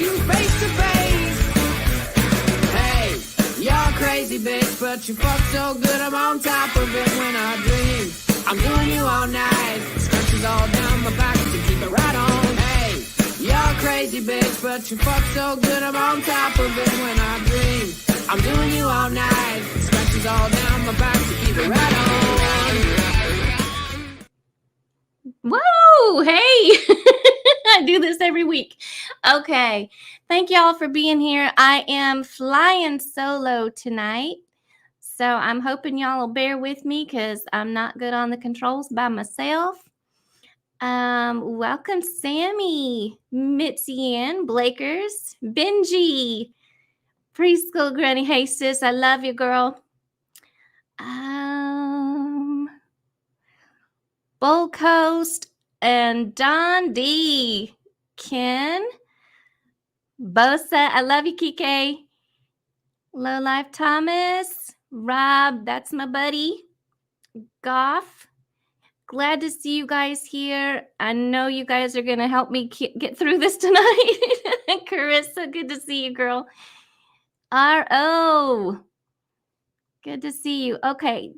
you face to face. Hey, you're crazy, bitch, but you fuck so good I'm on top of it when I dream. I'm doing you all night, scratches all down my back to keep it right on. Hey, you're crazy, bitch, but you fuck so good I'm on top of it when I dream. I'm doing you all night, scratches all down my back to keep it right on. Whoa, hey. I do this every week. Okay. Thank y'all for being here. I am flying solo tonight. So I'm hoping y'all will bear with me because I'm not good on the controls by myself. Welcome, Sammy, Mitzi Ann, Blakers, Benji, Preschool Granny. Hey, sis, I love you, girl. Bull Coast and Don D. Ken, Bosa, I love you, Kike. Low Life Thomas, Rob, that's my buddy. Goff, glad to see you guys here. I know you guys are going to help me get through this tonight. Carissa, good to see you, girl. R.O., good to see you. Okay.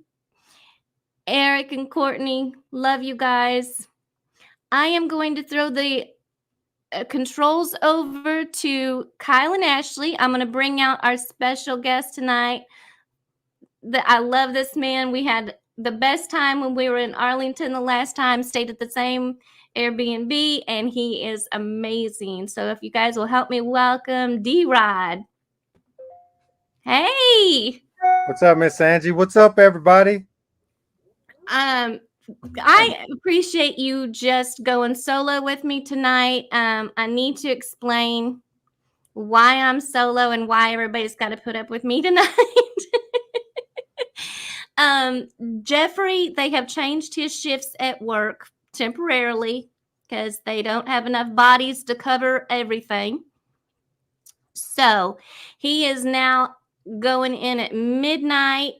Eric and Courtney, love you guys. I am going to throw the controls over to Kyle and Ashley. I'm going to bring out our special guest tonight. I love this man. We had the best time when we were in Arlington the last time, stayed at the same Airbnb, and he is amazing. So if you guys will help me welcome D-Rod. Hey. What's up, Miss Angie? What's up, everybody? I appreciate you just going solo with me tonight. I need to explain why I'm solo and why everybody's got to put up with me tonight. Geoffrey, they have changed his shifts at work temporarily because they don't have enough bodies to cover everything. So he is now going in at midnight.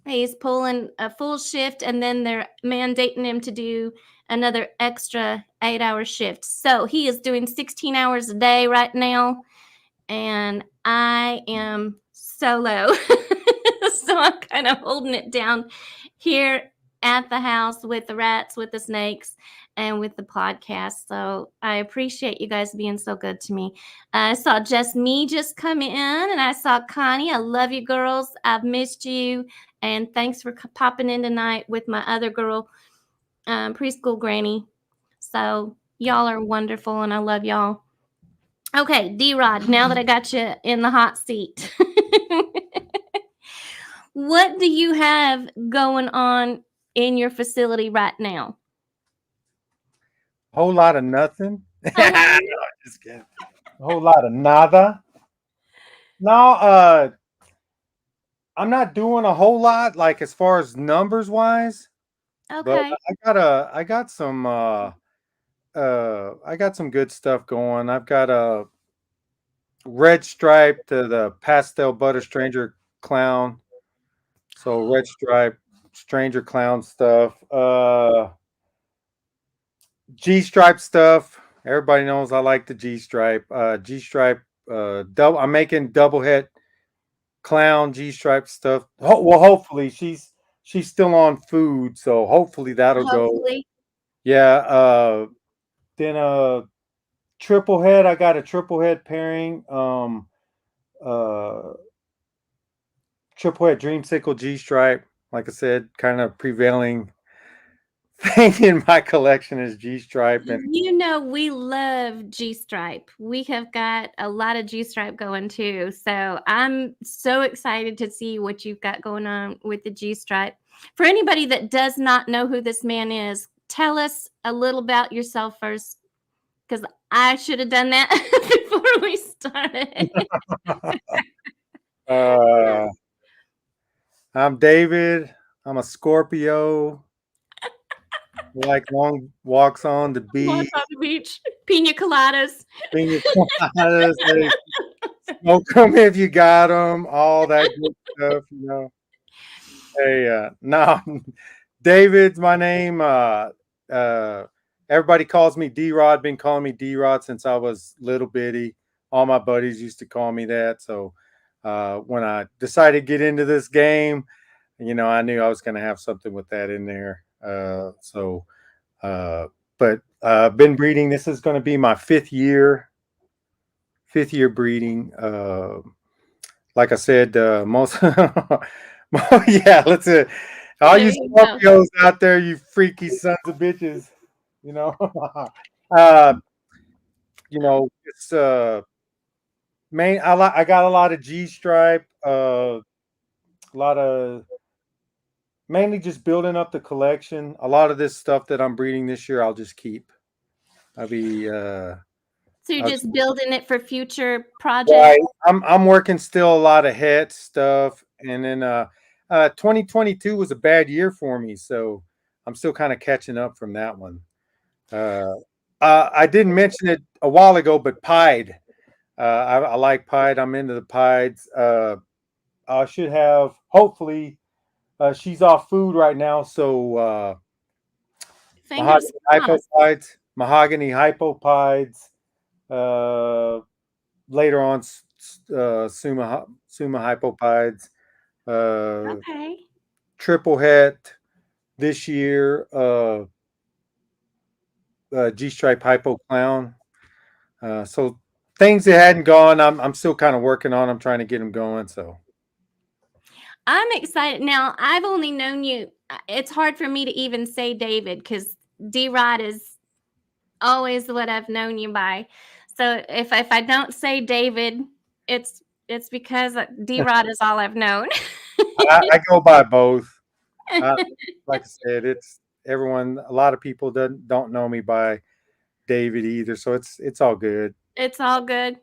He's pulling a full shift, and then they're mandating him to do another extra 8-hour shift. So he is doing 16 hours a day right now, and I am solo. So I'm kind of holding it down here at the house with the rats, with the snakes, and with the podcast. So I appreciate you guys being so good to me. I saw just come in, and I saw Connie. I love you, girls. I've missed you. And thanks for popping in tonight with my other girl, preschool granny. So y'all are wonderful, and I love y'all. Okay, D-Rod, now that I got you in the hot seat, what do you have going on in your facility right now? Whole lot of nothing. No, just kidding. A whole lot of nada. No, I'm not doing a whole lot, like as far as numbers wise. Okay. But I got some good stuff going. I've got a red stripe to the pastel butter stranger clown. So red stripe stranger clown stuff. G stripe stuff. Everybody knows I like the G stripe. G stripe. Double. I'm making double head clown G stripe stuff. Well, hopefully she's still on food, so hopefully that'll go. Yeah. Then triple head. I got a triple head pairing. Triple head dreamsicle G stripe. Like I said, kind of prevailing thing in my collection is G stripe. And you know, we love G stripe. We have got a lot of G stripe going too. So I'm so excited to see what you've got going on with the G stripe. For anybody that does not know who this man is, tell us a little about yourself first, because I should have done that before we started. I'm David. I'm a Scorpio. Like long walks on the beach. Walks on the beach. Pina coladas. Pina coladas. Smoke them if you got them. All that good stuff, you know. Hey, no, David's my name. Everybody calls me D-Rod. Been calling me D-Rod since I was little bitty. all my buddies used to call me that. So when I decided to get into this game, I knew I was going to have something with that in there. Uh, but been breeding. This is going to be my fifth year breeding. Like I said, most, yeah, let's all There you you go. Scorpios out there, you freaky sons of bitches, you know, uh, it's I got a lot of G stripe, a lot of mainly just building up the collection. A lot of this stuff that I'm breeding this year, I'll just keep. I'll be So you're I'll just keep. building it for future Right. projects? I'm working still a lot of het stuff, and then 2022 was a bad year for me, so I'm still kind of catching up from that one. Uh, I didn't mention it a while ago, but pied. I like pied. I'm into the pieds. I should have hopefully. She's off food right now, so Fingers crossed. mahogany hypopides. Uh, Later on, suma hypopides. Okay. Triple het this year. G stripe hypo clown. So things that hadn't gone, I'm still kind of working on. I'm trying to get them going. So I'm excited. Now, I've only known you. It's hard for me to even say David because D-Rod is always what I've known you by. So if I don't say David, it's because D-Rod is all I've known. I go by both. Uh, like I said, it's everyone. A lot of people don't know me by David either, so it's all good. It's all good.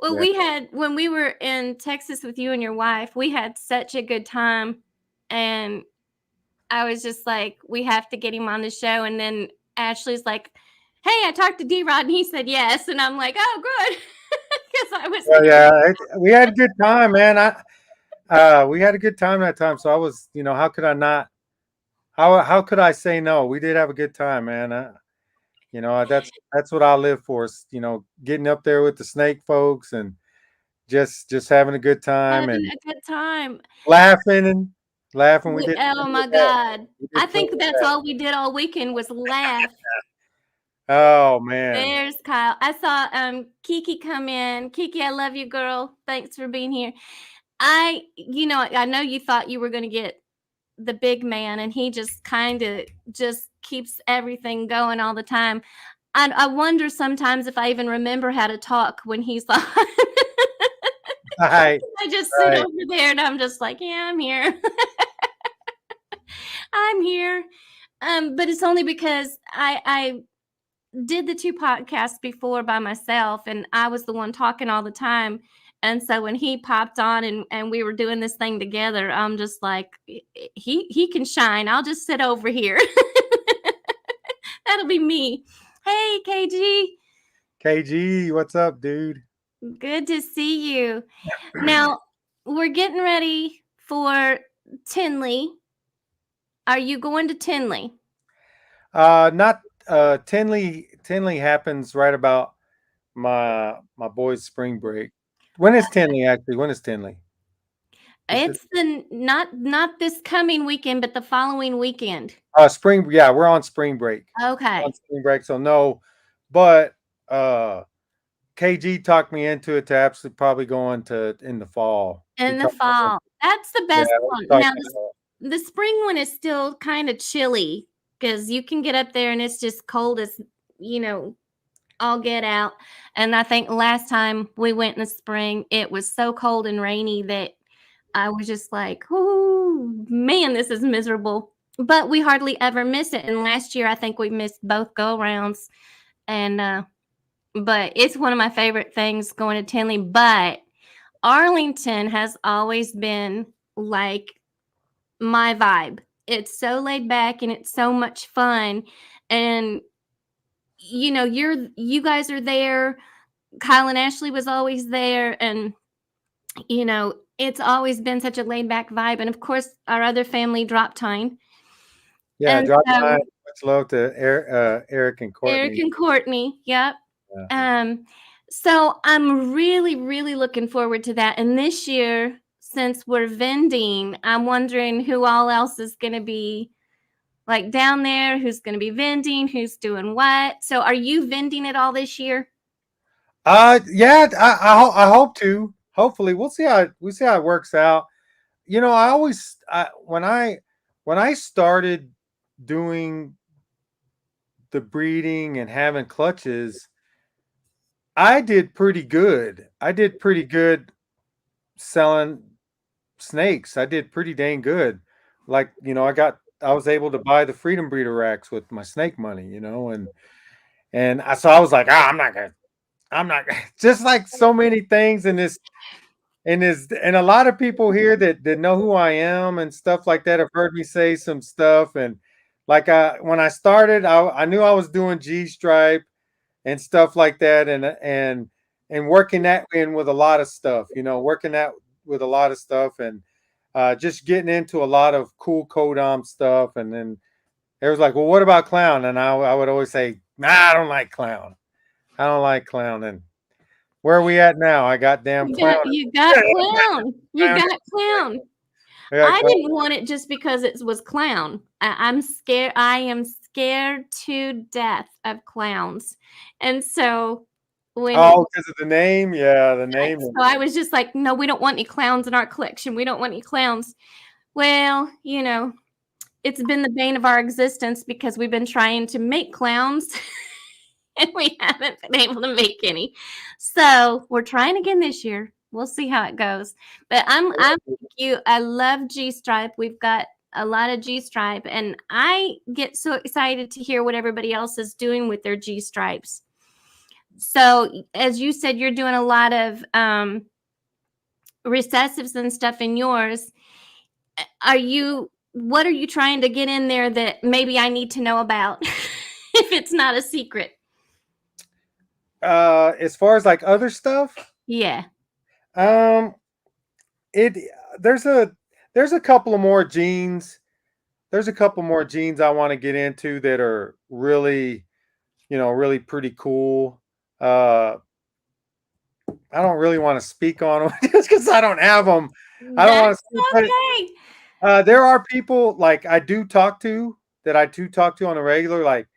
Well, Yeah. we had when we were in Texas with you and your wife, we had such a good time, and I was just like, we have to get him on the show. And then Ashley's like, hey, I talked to D-Rod and he said yes. And I'm like, oh, good. Because I was Well, yeah, we had a good time, man. We had a good time that time. So I was, how could I not? How could I say no? We did have a good time, man. That's what I live for. Getting up there with the snake folks and just having a good time having and a good time. laughing and laughing. We did Oh plenty my of that. God. We I did plenty think of that's that. all we did all weekend was laugh. Oh man. There's Kyle. I saw Kiki come in. Kiki, I love you, girl. Thanks for being here. I know you thought you were going to get the big man, and he just kind of just keeps everything going all the time. I wonder sometimes if I even remember how to talk when he's on. Right, I just sit right. over there and I'm just like, yeah, I'm here. I'm here. But it's only because I did the two podcasts before by myself, and I was the one talking all the time. And so when he popped on and we were doing this thing together, I'm just like, he can shine. I'll just sit over here. That'll be me. Hey, KG. KG, what's up, dude? Good to see you. Now, we're getting ready for Tinley. Are you going to Tinley? Not Tinley happens right about my boys' spring break. When is Tinley actually? When is Tinley? Is it It's the not this coming weekend, but the following weekend. spring? Yeah, we're on spring break. Okay. On spring break, so no. But KG talked me into it to absolutely probably going to in the fall. He In the talked me fall. That's the yeah, best he one. talked Now, me into the spring one is still kind of chilly because you can get up there and it's just cold as, you know, all get out. And I think last time we went in the spring, it was so cold and rainy that I was just like, oh, man, this is miserable. But we hardly ever miss it. And last year, I think we missed both go rounds. And, but it's one of my favorite things going to Tinley. But Arlington has always been like my vibe. It's so laid back and it's so much fun. And you guys are there. Kyle and Ashley was always there, and it's always been such a laid back vibe. And of course, our other family, Drop Time, yeah, and drop so by. Much love to Eric and Eric Courtney. and Courtney. Yep. Yeah. Um, So I'm really, really looking forward to that. And this year, since we're vending, I'm wondering who all else is going to be like down there, who's going to be vending, who's doing what. So are you vending at all this year? Yeah, I hope to. Hopefully, we'll see how it works out. I always when I started doing the breeding and having clutches, I did pretty good. I did pretty good selling snakes. I did pretty dang good. Like, I was able to buy the Freedom Breeder racks with my snake money, so I was like, I'm not just like so many things and a lot of people here that know who I am and stuff like that have heard me say some stuff. And like when I started, I knew I was doing G stripe and stuff like that, and working that in with a lot of stuff, working that with a lot of stuff, and just getting into a lot of cool codom stuff. And then it was like, well, what about clown? And I would always say, nah, I don't like clown. I don't like clown. And where are we at now? I got damn clown. You got clown. You Clown. got clown. I got I clown. didn't want it just because it was clown. I'm scared. I am scared to death of clowns. And so when it, Oh, because of the name? Yeah, the name. so I was just like, no, we don't want any clowns in our collection. We don't want any clowns. Well, it's been the bane of our existence because we've been trying to make clowns and we haven't been able to make any. So we're trying again this year. We'll see how it goes. But I'm like you. I love G Stripe. We've got a lot of G Stripe, and I get so excited to hear what everybody else is doing with their G Stripes. So as you said, you're doing a lot of recessives and stuff in yours. What are you trying to get in there that maybe I need to know about if it's not a secret? As far as like other stuff, Yeah. um, it there's a there's a couple of more genes. There's a couple more genes I want to get into that are really, really pretty cool. Uh, I don't really want to speak on them just because I don't have them. I don't want That's to speak, but okay. there are people like I do talk to on a regular, like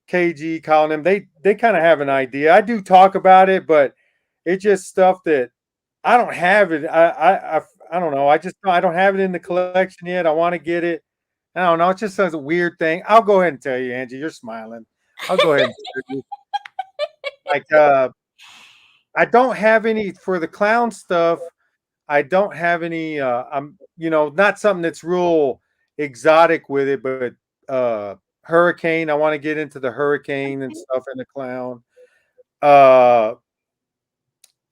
KG, calling them. They kind of have an idea. I do talk about it, but it's just stuff that I don't have it. I don't know. I don't have it in the collection yet. I want to get it. I don't know. It just sounds a weird thing. I'll go ahead and tell you, Angie. You're smiling. I'll go ahead and tell you. Like I don't have any for the clown stuff. I don't have any. I'm not something that's real exotic with it, but hurricane. I want to get into the hurricane and stuff in the clown. Uh,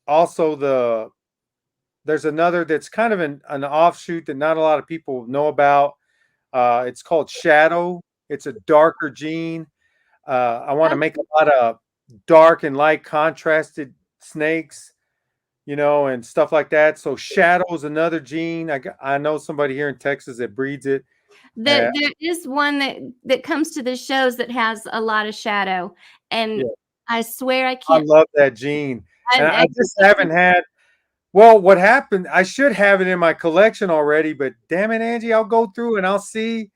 Also there's another that's kind of an offshoot that not a lot of people know about. It's called Shadow. It's a darker gene. I want to make a lot of dark and light contrasted snakes, and stuff like that. So Shadow is another gene. I know somebody here in Texas that breeds it. There is one that comes to the shows that has a lot of shadow, and Yeah, I swear I I can't. love that gene, and I I just haven't had. Well, what happened? I should have it in my collection already, but damn it, Angie, I'll go through and I'll see.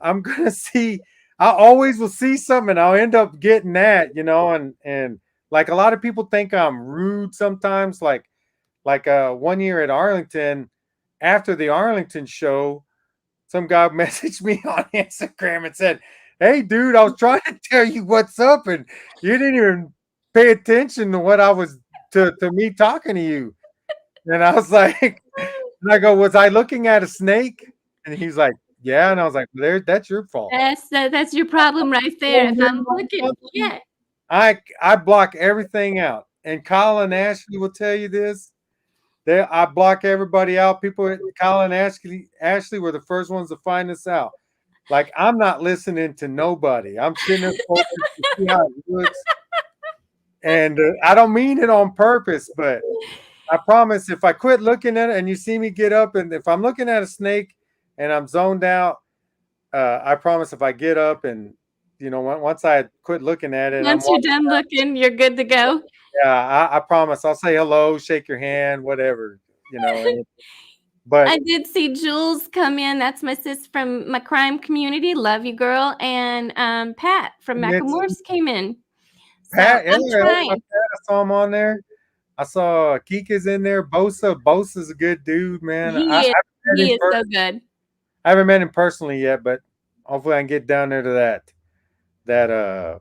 I'm gonna see. I always will see something. I'll end up getting that, and like a lot of people think I'm rude sometimes. Like one year at Arlington, after the Arlington show, some guy messaged me on Instagram and said, "Hey, dude, I was trying to tell you what's up, and you didn't even pay attention to what I was to me talking to you." And I was like, and I go, "Was I looking at a snake?" And he's like, "Yeah." And I was like, that's your fault. that's your problem right there. If I'm looking, yeah. I block everything out. And Kyle and Ashley will tell you this. I block everybody out. People, Kyle and Ashley were the first ones to find this out. Like, I'm not listening to nobody. I'm sitting there focused to see how it looks. And I don't mean it on purpose, but I promise if I quit looking at it and you see me get up, and if I'm looking at a snake and I'm zoned out, I promise if I get up and once I quit looking at it, Once you're done looking, you're good to go. Yeah, I promise. I'll say hello, shake your hand, whatever, But I did see Jules come in. That's my sis from my crime community. Love you, girl. And Pat from it's Macklemore's came in. So Pat, yeah, I'm I trying. saw him on there. I saw Kika's in there. Bosa's a good dude, man. He is. Met He him is so good. I haven't met him personally yet, but hopefully I can get down there to that that uh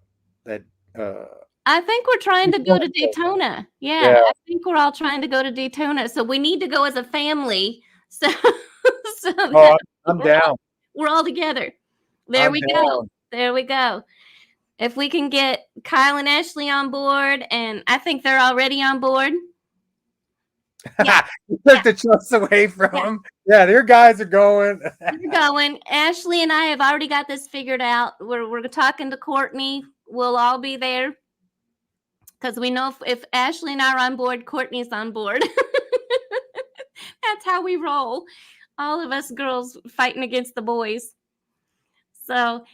I think we're trying to go to Daytona. Yeah, yeah. I think we're all trying to go to Daytona. So we need to go as a family. So, so that Oh, I'm down. we're all together. There I'm we go. down. There we go. If we can get Kyle and Ashley on board, and I think they're already on board. Yeah, You took the trust away from yeah. them. Yeah, their guys are going. We're going. Ashley and I have already got this figured out. We're talking to Courtney. We'll all be there because we know if Ashley and I are on board, Courtney's on board. That's how we roll. All of us girls fighting against the boys. So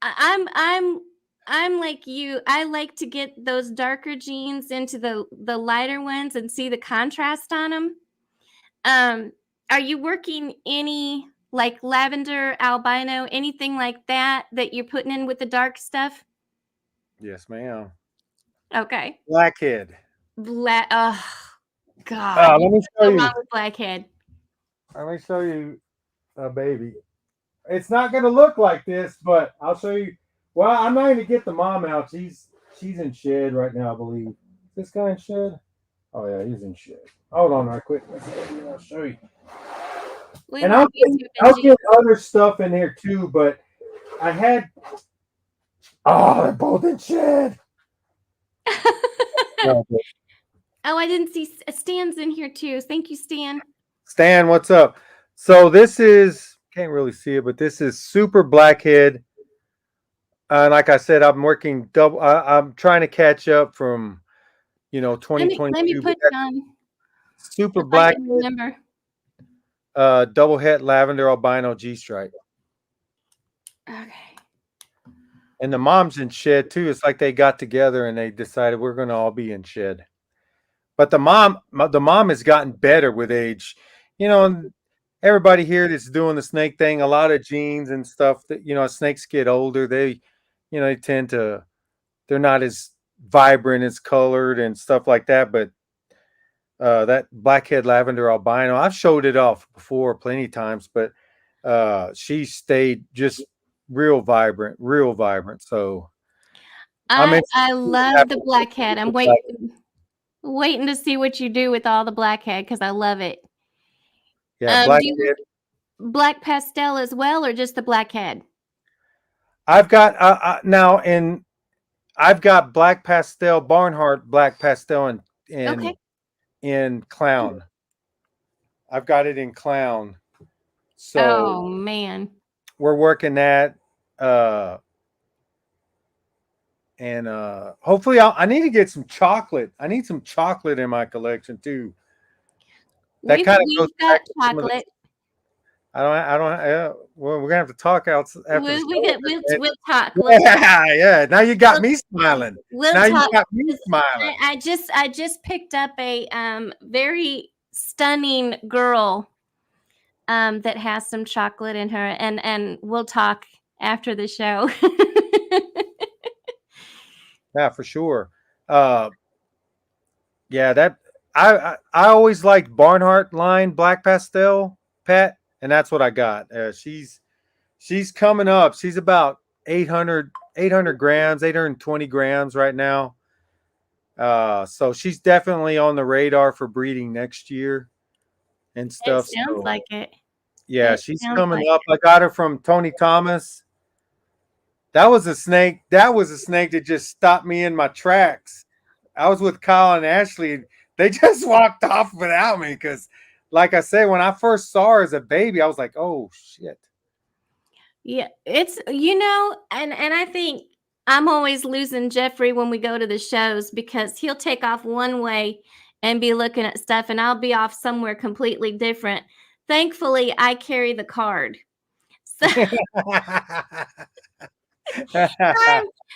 I'm like you. I like to get those darker jeans into the lighter ones and see the contrast on them. Are you working any like lavender, albino, anything like that you're putting in with the dark stuff? Yes, ma'am. Okay. Blackhead. Black. Oh God, you Let me can't show go you. wrong with blackhead. Let me show you a baby. It's not going to look like this, but I'll show you. Well, I'm not going to get the mom out. She's in shed right now, I believe. Is this guy in shed? Oh yeah, he's in shed. Hold on, right quick. I'll show you. We And love you too, I'll Benji. get other stuff in here too, but I had. Oh, they're both in shed. No, but Oh, I didn't see Stan's in here too. Thank you, Stan. Stan, what's up? So this is can't really see it, but this is super blackhead. Like I said, I'm working double. I'm trying to catch up from Let me 2022. put it on Super if I black, can remember. double het lavender albino G stripe, Okay. and the mom's in shed too. It's like they got together and they decided we're going to all be in shed. But the mom has gotten better with age. And everybody here that's doing the snake thing, a lot of genes and stuff that snakes get older. They tend to they're not as vibrant, as colored and stuff like that. But that blackhead lavender albino, I've showed it off before plenty of times, but she stayed just real vibrant, real vibrant. So I love the blackhead. I'm waiting to see what you do with all the blackhead because I love it. yeah, Do you blackhead. black pastel as well, or just the blackhead? I've got now in I've got black pastel, Barnhart black pastel Okay. in clown. I've got it in clown. So Oh man. we're working that and hopefully I need to get some chocolate. I need some chocolate in my collection too. That kind of goes We've got back to some of the chocolate. I don't well, we're gonna have to talk out after We'll talk. Yeah. Now you got me smiling. We'll Now talk. you got me smiling. I just picked up a very stunning girl that has some chocolate in her, and we'll talk after the show. Yeah, for sure. Yeah, that I always liked Barnhart line black pastel, Pat, and that's what I got. She's coming up. She's about 800 grams, 820 grams right now. So she's definitely on the radar for breeding next year and stuff. It sounds like it. Yeah, It she's sounds coming like up. I got her from Tony Thomas. That was a snake. That was a snake that just stopped me in my tracks. I was with Kyle and Ashley. They just walked off without me because, like I said, when I first saw her as a baby, I was like, "Oh shit." Yeah, it's and I think I'm always losing Geoffrey when we go to the shows because he'll take off one way and be looking at stuff, and I'll be off somewhere completely different. Thankfully, I carry the card. So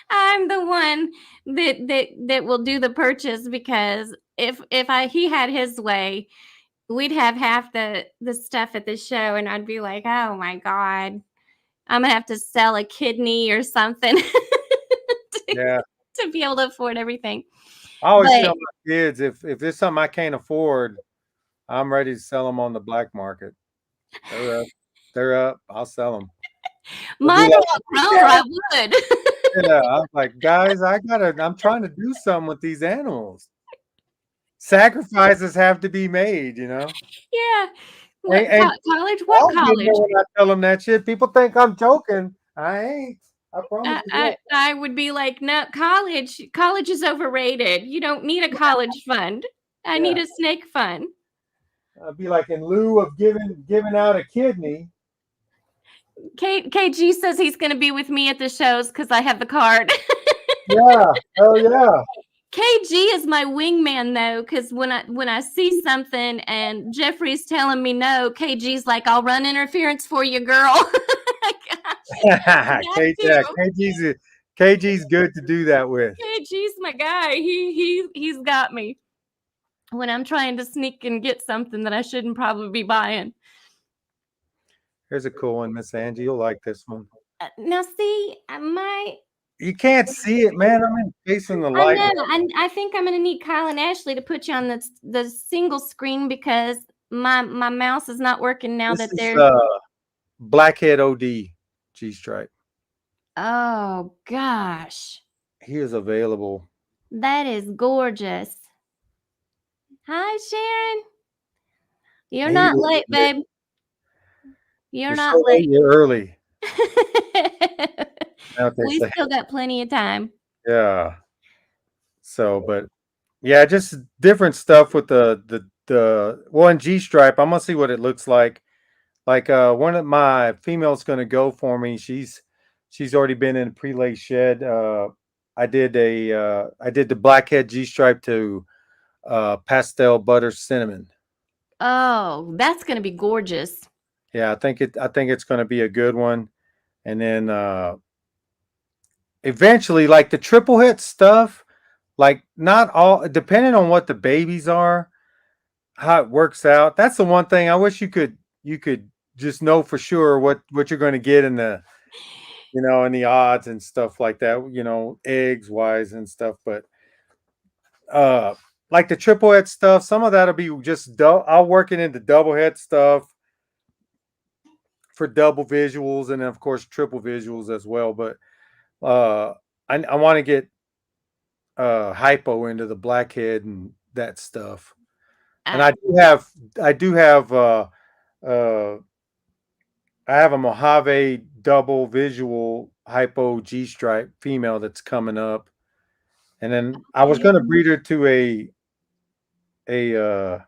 I'm the one that will do the purchase, because if he had his way, we'd have half the stuff at the show, and I'd be like, oh my God, I'm gonna have to sell a kidney or something to, Yeah. to be able to afford everything. I always But tell my kids if there's something I can't afford, I'm ready to sell them on the black market. They're up. They're up. I'll sell them. They'll be mine are all grown, or I would. yeah. I'm like, guys, I'm trying to do something with these animals. Sacrifices have to be made, you know. Yeah. And, What and college? I What don't get no college? when I tell them that shit. People think I'm joking. I ain't. I promise I, you I that. I would be like, no, college is overrated. You don't need a college fund. I need Yeah. a snake fund. I'd be like, in lieu of giving out a kidney. KG says he's going to be with me at the shows because I have the card. Yeah. Hell yeah. KG is my wingman though, because when I see something and Geoffrey's telling me no, KG's like, I'll run interference for you, girl. Got Yeah, to. KG's good to do that with. KG's my guy. He's got me when I'm trying to sneak and get something that I shouldn't probably be buying. Here's a cool one, Miss Angie. You'll like this one. Now, see, You can't see it, man. I'm facing the I light. know. I think I'm going to need Kyle and Ashley to put you on the single screen, because my mouse is not working now This that is they're. Blackhead OD G stripe. Oh gosh, He is available. that is gorgeous. Hi, Sharon. You're He not is late, lit. babe. You're You're not so late. late. You're early. Out there We say, still got plenty of time. yeah. So, but yeah, just different stuff with the one G stripe. I'm gonna see what it looks like. Like one of my females gonna go for me. She's already been in a pre-lay shed. I did the blackhead G stripe to pastel butter cinnamon. Oh, that's going to be gorgeous. Yeah, I think it's gonna be a good one. And then eventually, like the triple hit stuff, like not all depending on what the babies are, how it works out. That's the one thing I wish you could just know for sure what you're going to get in the in the odds and stuff like that, eggs wise and stuff. But like the triple head stuff, some of that'll be just I'll work it into double head stuff for double visuals, and then of course triple visuals as well. But I want to get hypo into the blackhead and that stuff. And I do have uh I have a Mojave double visual hypo G stripe female that's coming up. And then I was gonna breed her to a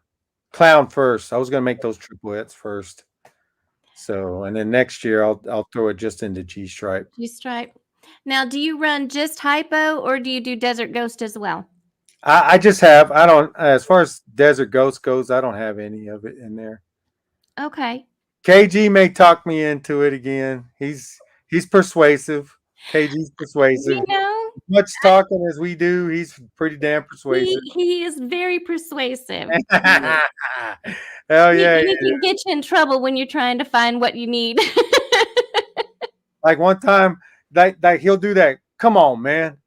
clown first. I was gonna make those triplets first. So and then next year I'll throw it just into G stripe. G-stripe. Now, do you run just hypo, or do you do Desert Ghost as well? I just have I don't as far as Desert Ghost goes, I don't have any of it in there. Okay. KG may talk me into it again. He's persuasive. KG's persuasive. You know, Much talking as we do, he's pretty damn persuasive. he is very persuasive. Hell yeah. He can get you in trouble when you're trying to find what you need. Like one time, like he'll do that. Come on, man.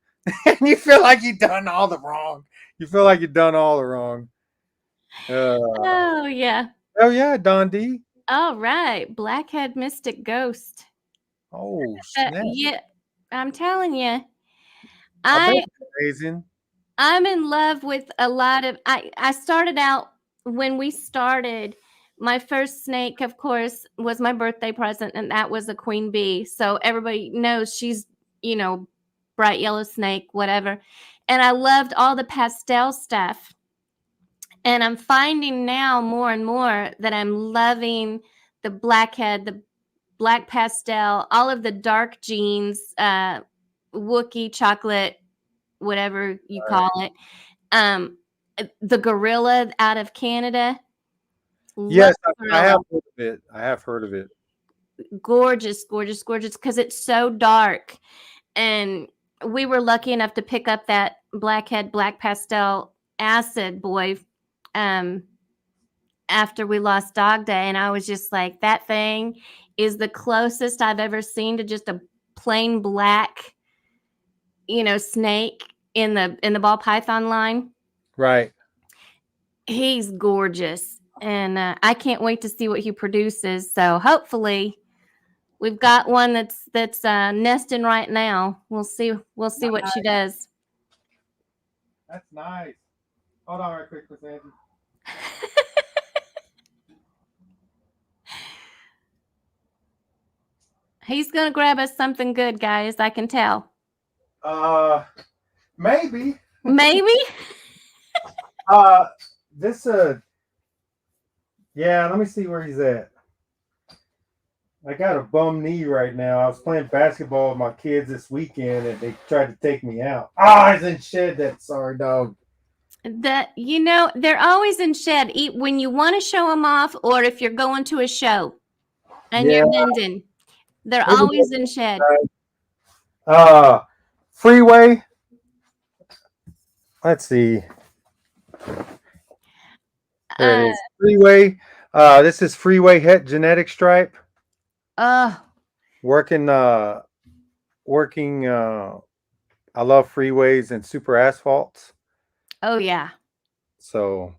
And you feel like you done all the wrong. You feel like you've done all the wrong. Oh yeah. Oh yeah, Don D. All right, Blackhead Mystic Ghost. Oh snap. Yeah, I'm telling you, I bet I it's amazing. I'm in love with a lot of. I started out when we started. My first snake, of course, was my birthday present, and that was a queen bee. So everybody knows she's, bright yellow snake, whatever. And I loved all the pastel stuff. And I'm finding now more and more that I'm loving the blackhead, the black pastel, all of the dark jeans, Wookie chocolate, whatever you call it. The gorilla out of Canada. Yes, Love I gorilla. have heard of it. I have heard of it. gorgeous, gorgeous, gorgeous, because it's so dark. And we were lucky enough to pick up that blackhead black pastel acid boy after we lost Dog Day, and I was just like, that thing is the closest I've ever seen to just a plain black, snake in the ball python line. Right. He's gorgeous, and I can't wait to see what he produces. So hopefully, we've got one that's nesting right now. We'll see what she does. That's nice. Hold on right quick, Miss Angie. He's gonna grab us something good, guys. I can tell. Maybe. Maybe. This yeah, let me see where he's at. I got a bum knee right now. I was playing basketball with my kids this weekend and they tried to take me out. He's in shed, that sorry dog. They're always in shed when you want to show them off, or if you're going to a show and you're bending. They're always in shed. Freeway. Let's see. There it is. Freeway. This is Freeway Het Genetic Stripe. Working. I love freeways and super asphalts. Oh yeah. So,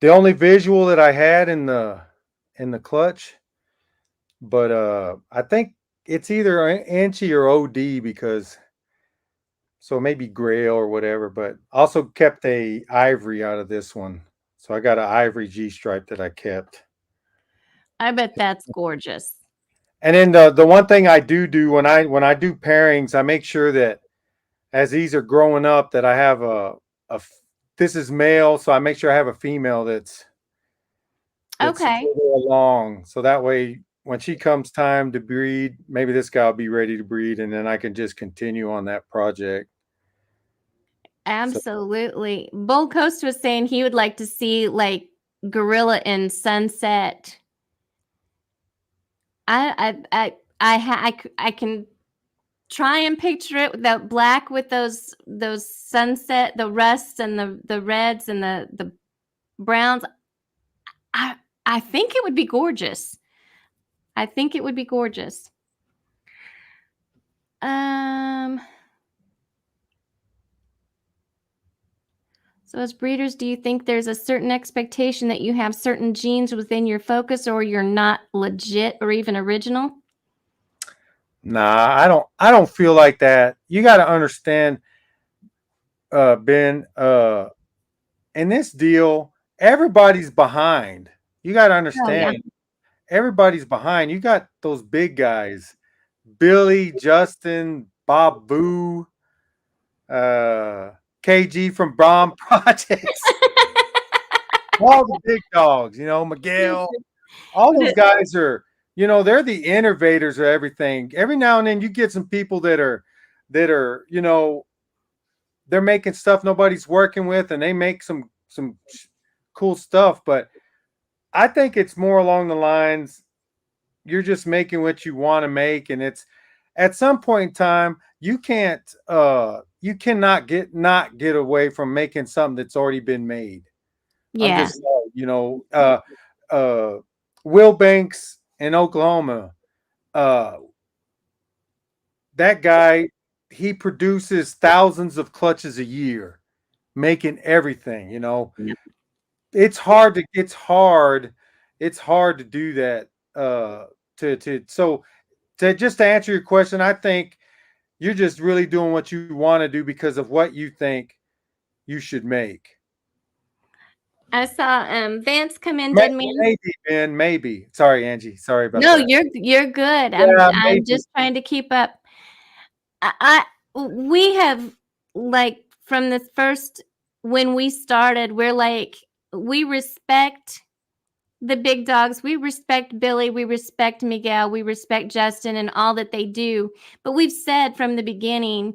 the only visual that I had in the clutch, but I think it's either Anchi or OD because. So maybe Grail or whatever, but also kept a ivory out of this one. So I got an ivory G stripe that I kept. I bet that's gorgeous. And then the one thing I do when I do pairings, I make sure that as these are growing up, that I have this is male, so I make sure I have a female that's okay along. So that way, when she comes time to breed, maybe this guy will be ready to breed, and then I can just continue on that project. Absolutely. Bull Coast was saying he would like to see like gorilla in sunset. I can try and picture it without black with those sunset, the rust and the reds and the browns. I think it would be gorgeous. I think it would be gorgeous. So as breeders, do you think there's a certain expectation that you have certain genes within your focus, or you're not legit or even original? Nah, I don't feel like that. You got to understand, Ben, in this deal, everybody's behind. You got to understand, everybody's behind. You got those big guys, Billy, Justin, Bob Boo, KG from Brahm Projects. All the big dogs, Miguel. All those guys are, they're the innovators of everything. Every now and then you get some people that are, they're making stuff nobody's working with, and they make some cool stuff. But I think it's more along the lines, you're just making what you want to make, and it's at some point in time you cannot get away from making something that's already been made. Yeah. I'm just, Will Banks in Oklahoma, that guy, he produces thousands of clutches a year, making everything. It's hard to do that. To just to answer your question, I think you're just really doing what you want to do because of what you think you should make. I saw Vance come in. Maybe, Ben. Maybe. Sorry, Angie. Sorry about that. No, you're good. I'm just trying to keep up. We have, like, from the first, when we started, we're like, we respect the big dogs. We respect Billy. We respect Miguel. We respect Justin and all that they do. But we've said from the beginning,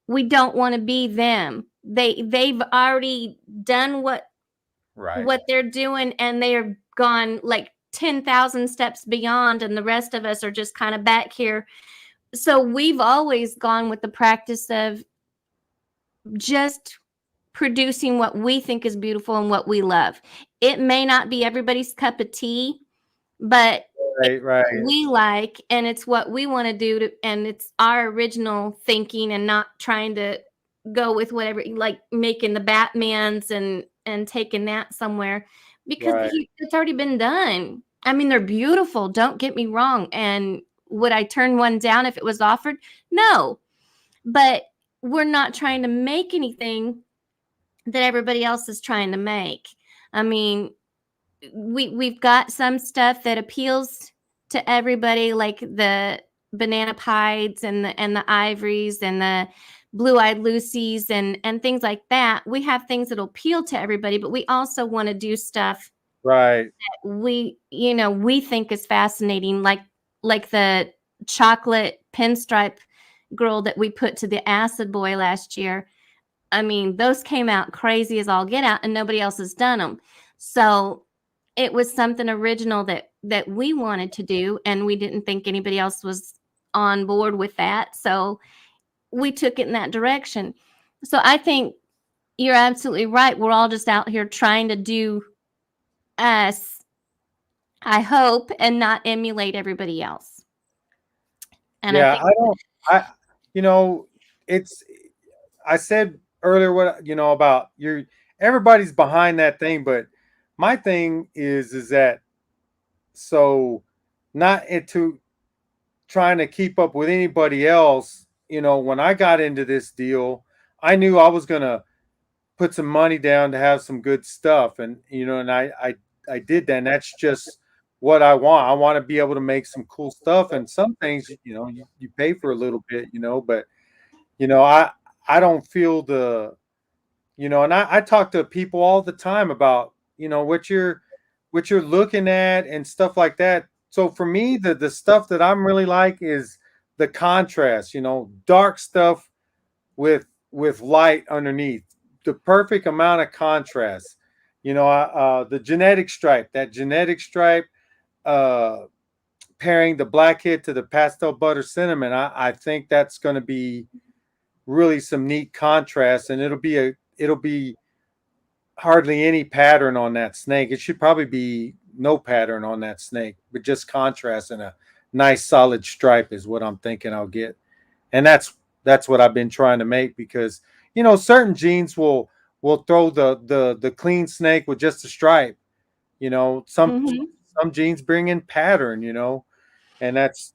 we don't want to be them. They've already done what they're doing, and they are gone like 10,000 steps beyond, and the rest of us are just kind of back here. So we've always gone with the practice of just producing what we think is beautiful and what we love. It may not be everybody's cup of tea, but Right, right, we like, and it's what we want to do to, and it's our original thinking, and not trying to go with whatever, like making the Batmans and taking that somewhere, because right. it's already been done. I mean, they're beautiful, don't get me wrong, and would I turn one down if it was offered? No, but we're not trying to make anything that everybody else is trying to make. I mean, we've got some stuff that appeals to everybody, like the banana pies and the ivories and the blue-eyed Lucy's and things like that. We have things that appeal to everybody, but we also want to do stuff Right. we think is fascinating, like the chocolate pinstripe girl that we put to the acid boy last year. I mean, those came out crazy as all get out, and nobody else has done them. So it was something original that we wanted to do, and we didn't think anybody else was on board with that. So we took it in that direction. So I think you're absolutely right. We're all just out here trying to do us, I hope, and not emulate everybody else. And I Yeah, think, I don't. I you know, it's. I said earlier what about your. Everybody's behind that thing, but my thing is that so not into trying to keep up with anybody else. When I got into this deal, I knew I was gonna put some money down to have some good stuff, and I did that. And that's just what I want. I want to be able to make some cool stuff, and some things you pay for a little bit, but I don't feel and I talk to people all the time about what you're looking at and stuff like that. So for me, the stuff that I'm really like is the contrast, dark stuff with light underneath, the perfect amount of contrast. The genetic stripe, uh, pairing the blackhead to the pastel butter cinnamon. I think that's going to be really some neat contrast, and it'll be hardly any pattern on that snake. It should probably be no pattern on that snake, but just contrast and a nice solid stripe is what I'm thinking I'll get. And that's what I've been trying to make, because certain jeans will throw the clean snake with just a stripe. Some mhm. some jeans bring in pattern, and that's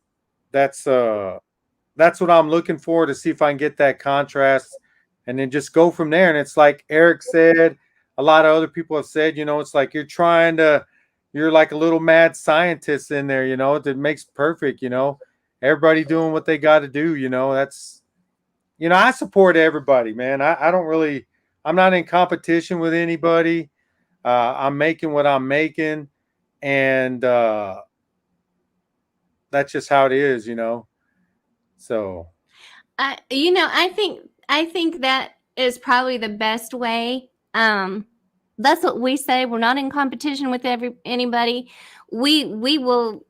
that's what I'm looking for, to see if I can get that contrast and then just go from there. And it's like Eric said, a lot of other people have said, it's like you're like a little mad scientist in there, that makes perfect, everybody doing what they got to do, I support everybody, man. I don't really, I'm not in competition with anybody. I'm making what I'm making, and that's just how it is, so. I think that is probably the best way. That's what we say. We're not in competition with anybody. We will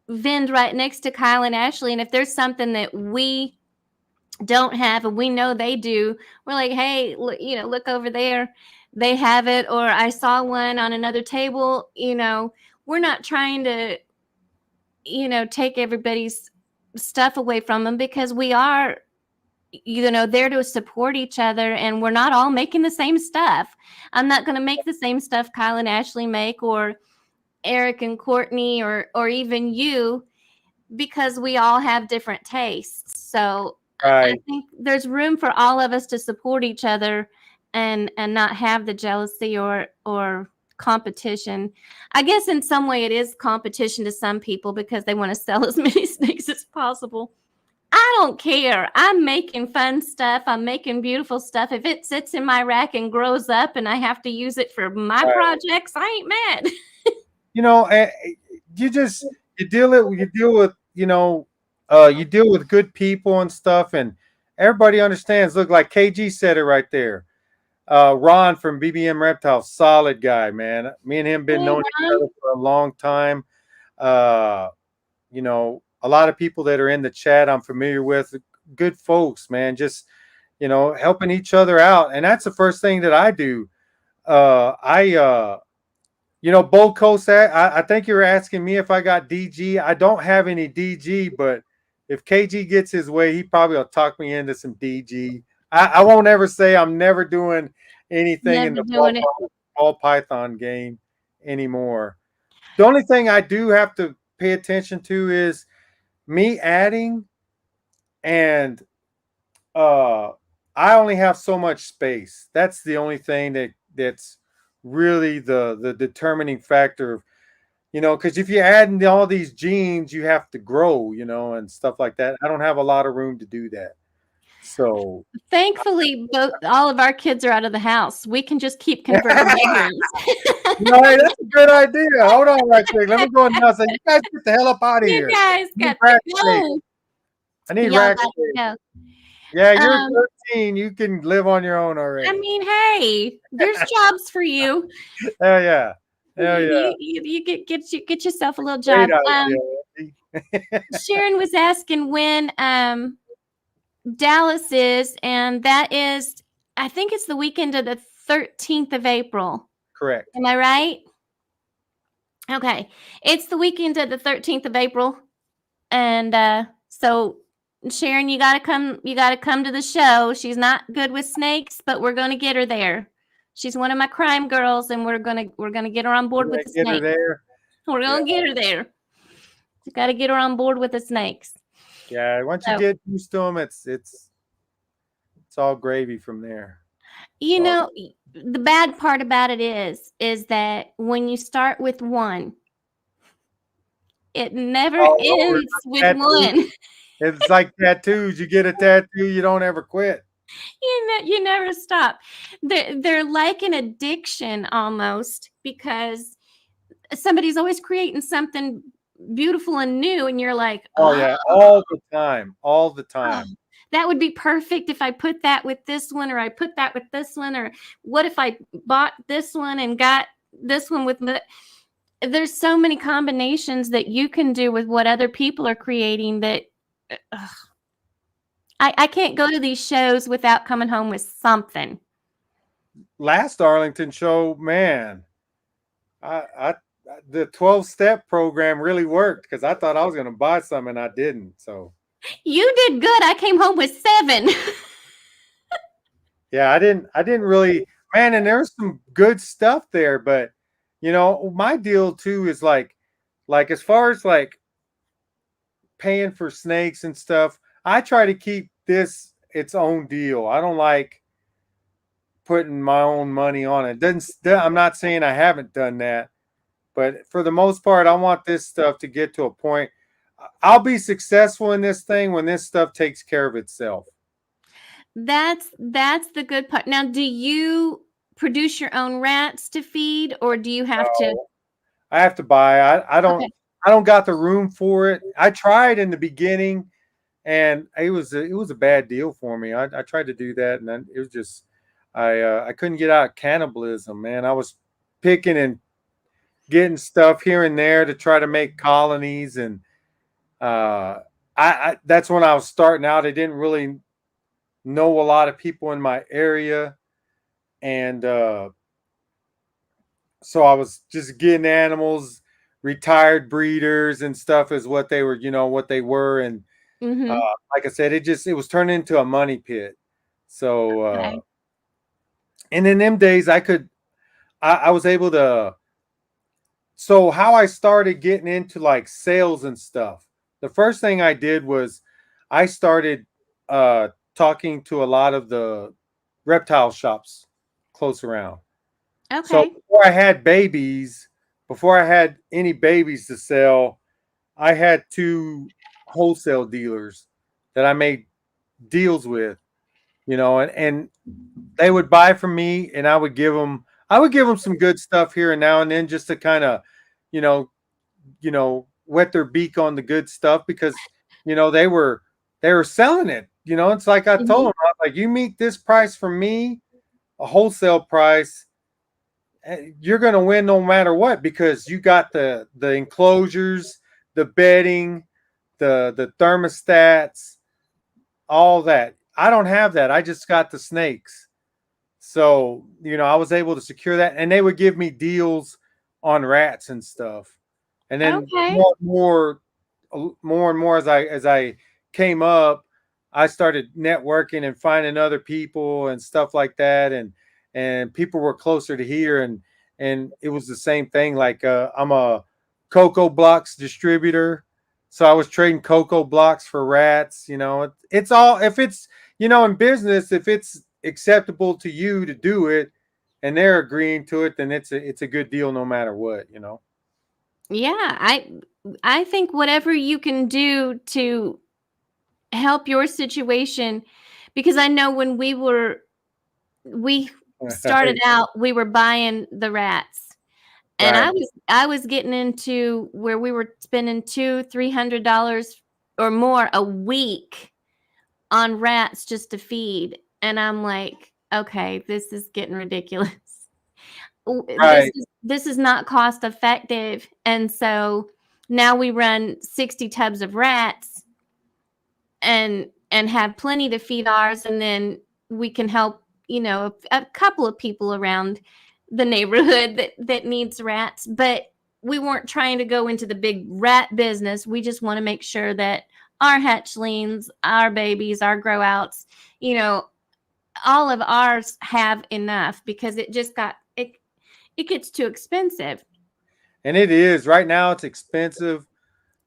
vend right next to Kyle and Ashley, and if there's something that we don't have and we know they do, we're like, hey, look over there, they have it, or I saw one on another table. We're not trying to take everybody's stuff away from them, because we are there to support each other, and we're not all making the same stuff. I'm not going to make the same stuff Kyle and Ashley make, or Eric and Courtney, or even you, because we all have different tastes. So I Right. think there's room for all of us to support each other, and not have the jealousy or competition. I guess in some way it is competition to some people, because they want to sell as many snakes as possible. I don't care. I'm making fun stuff. I'm making beautiful stuff. If it sits in my rack and grows up and I have to use it for my Right. projects, I ain't mad. you know eh, you just you deal with good people and stuff, and everybody understands. Look, like KG said it right there. Ron from BBM Reptiles, solid guy, man. Me and him been Hey, knowing each Ron. other for a long time. You know, a lot of people that are in the chat I'm familiar with, good folks, man, just, you know, helping each other out. And that's the first thing that I do. You know, Bold Coast, I think you were asking me if I got DG. I don't have any DG, but if KG gets his way, he probably will talk me into some DG. I won't ever say I'm never doing anything in Never the doing it. ball python game anymore. The only thing I do have to pay attention to is me adding, and uh I only have so much space. That's the only thing that's really the determining factor of, you know, because if you add in all these genes, you have to grow, you know, and stuff like that. I don't have a lot of room to do that. So Thankfully, all of our kids are out of the house. We can just keep converting bedrooms. no, hey, that's a good idea. Hold on right quick. Let me go and say, you guys get the hell up out of You here. guys got No. I need Y'all rack got to space. go. Yeah, you're Um, 13. You can live on your own already. I mean, hey, there's jobs for you. Hell yeah. Hell yeah. You get yourself a little Great job. idea. Sharon was asking when Dallas is, and that is, I think it's the weekend of the 13th of April. Correct. Am I right? Okay. It's the weekend of the 13th of April. And so Sharon, you gotta come to the show. She's not good with snakes, but we're gonna get her there. She's one of my crime girls, and we're gonna get her on board with the Get her snakes. there. We're gonna get her there. You gotta get her on board with the snakes. Yeah, once you get used to them, it's all gravy from there. You know, the bad part about it is that when you start with one, it never ends with one. It's like tattoos. You get a tattoo, you don't ever quit. You never stop. They're like an addiction almost, because somebody's always creating something beautiful and new, and you're like, oh yeah, all the time. That would be perfect if I put that with this one, or I put that with this one, or what if I bought this one and got this one with the. There's so many combinations that you can do with what other people are creating that I can't go to these shows without coming home with something. Last Arlington show, man, I the 12-step program really worked, because I thought I was going to buy some and I didn't. So you did good. I came home with 7. Yeah, I didn't really, man, and there's some good stuff there, but you know, my deal too is like as far as like paying for snakes and stuff, I try to keep this its own deal. I don't like putting my own money on it. I'm not saying I haven't done that, but for the most part, I want this stuff to get to a point. I'll be successful in this thing when this stuff takes care of itself. That's the good part. Now, do you produce your own rats to feed, or do you have to? I have to buy. I don't. Okay. I don't got the room for it. I tried in the beginning, and it was a bad deal for me. I tried to do that, and then it was just I couldn't get out of cannibalism, man. I was picking and getting stuff here and there to try to make colonies, and I that's when I was starting out. I didn't really know a lot of people in my area, and so I was just getting animals. Retired breeders and stuff is what they were, you know, what they were. And like I said, it was turned into a money pit. So, okay. And in them days I was able to, so how I started getting into like sales and stuff. The first thing I did was I started talking to a lot of the reptile shops close around. Okay. So before I had babies, before I had any babies to sell, I had 2 wholesale dealers that I made deals with, you know, and they would buy from me, and I would give them some good stuff here and now and then, just to kind of, you know, wet their beak on the good stuff, because, you know, they were selling it. You know, it's like I told them, I was like, you meet this price from me, a wholesale price, you're going to win no matter what, because you got the enclosures, the bedding, the thermostats, all that. I don't have that. I just got the snakes. So, I was able to secure that, and they would give me deals on rats and stuff. And then Okay. more and more as I came up, I started networking and finding other people and stuff like that, and people were closer to here, and it was the same thing. Like I'm a cocoa blocks distributor, so I was trading cocoa blocks for rats. It's all, if it's, in business, if it's acceptable to you to do it and they're agreeing to it, then it's a good deal no matter what. Yeah, I think whatever you can do to help your situation, because I know when we started out, we were buying the rats. And Right. I was getting into where we were spending $200-300 or more a week on rats just to feed. And I'm like, okay, this is getting ridiculous. This Right. is not cost effective. And so now we run 60 tubs of rats and have plenty to feed ours, and then we can help, a couple of people around the neighborhood that needs rats. But we weren't trying to go into the big rat business. We just want to make sure that our hatchlings, our babies, our grow outs, all of ours have enough, because it gets too expensive. And it is right now. It's expensive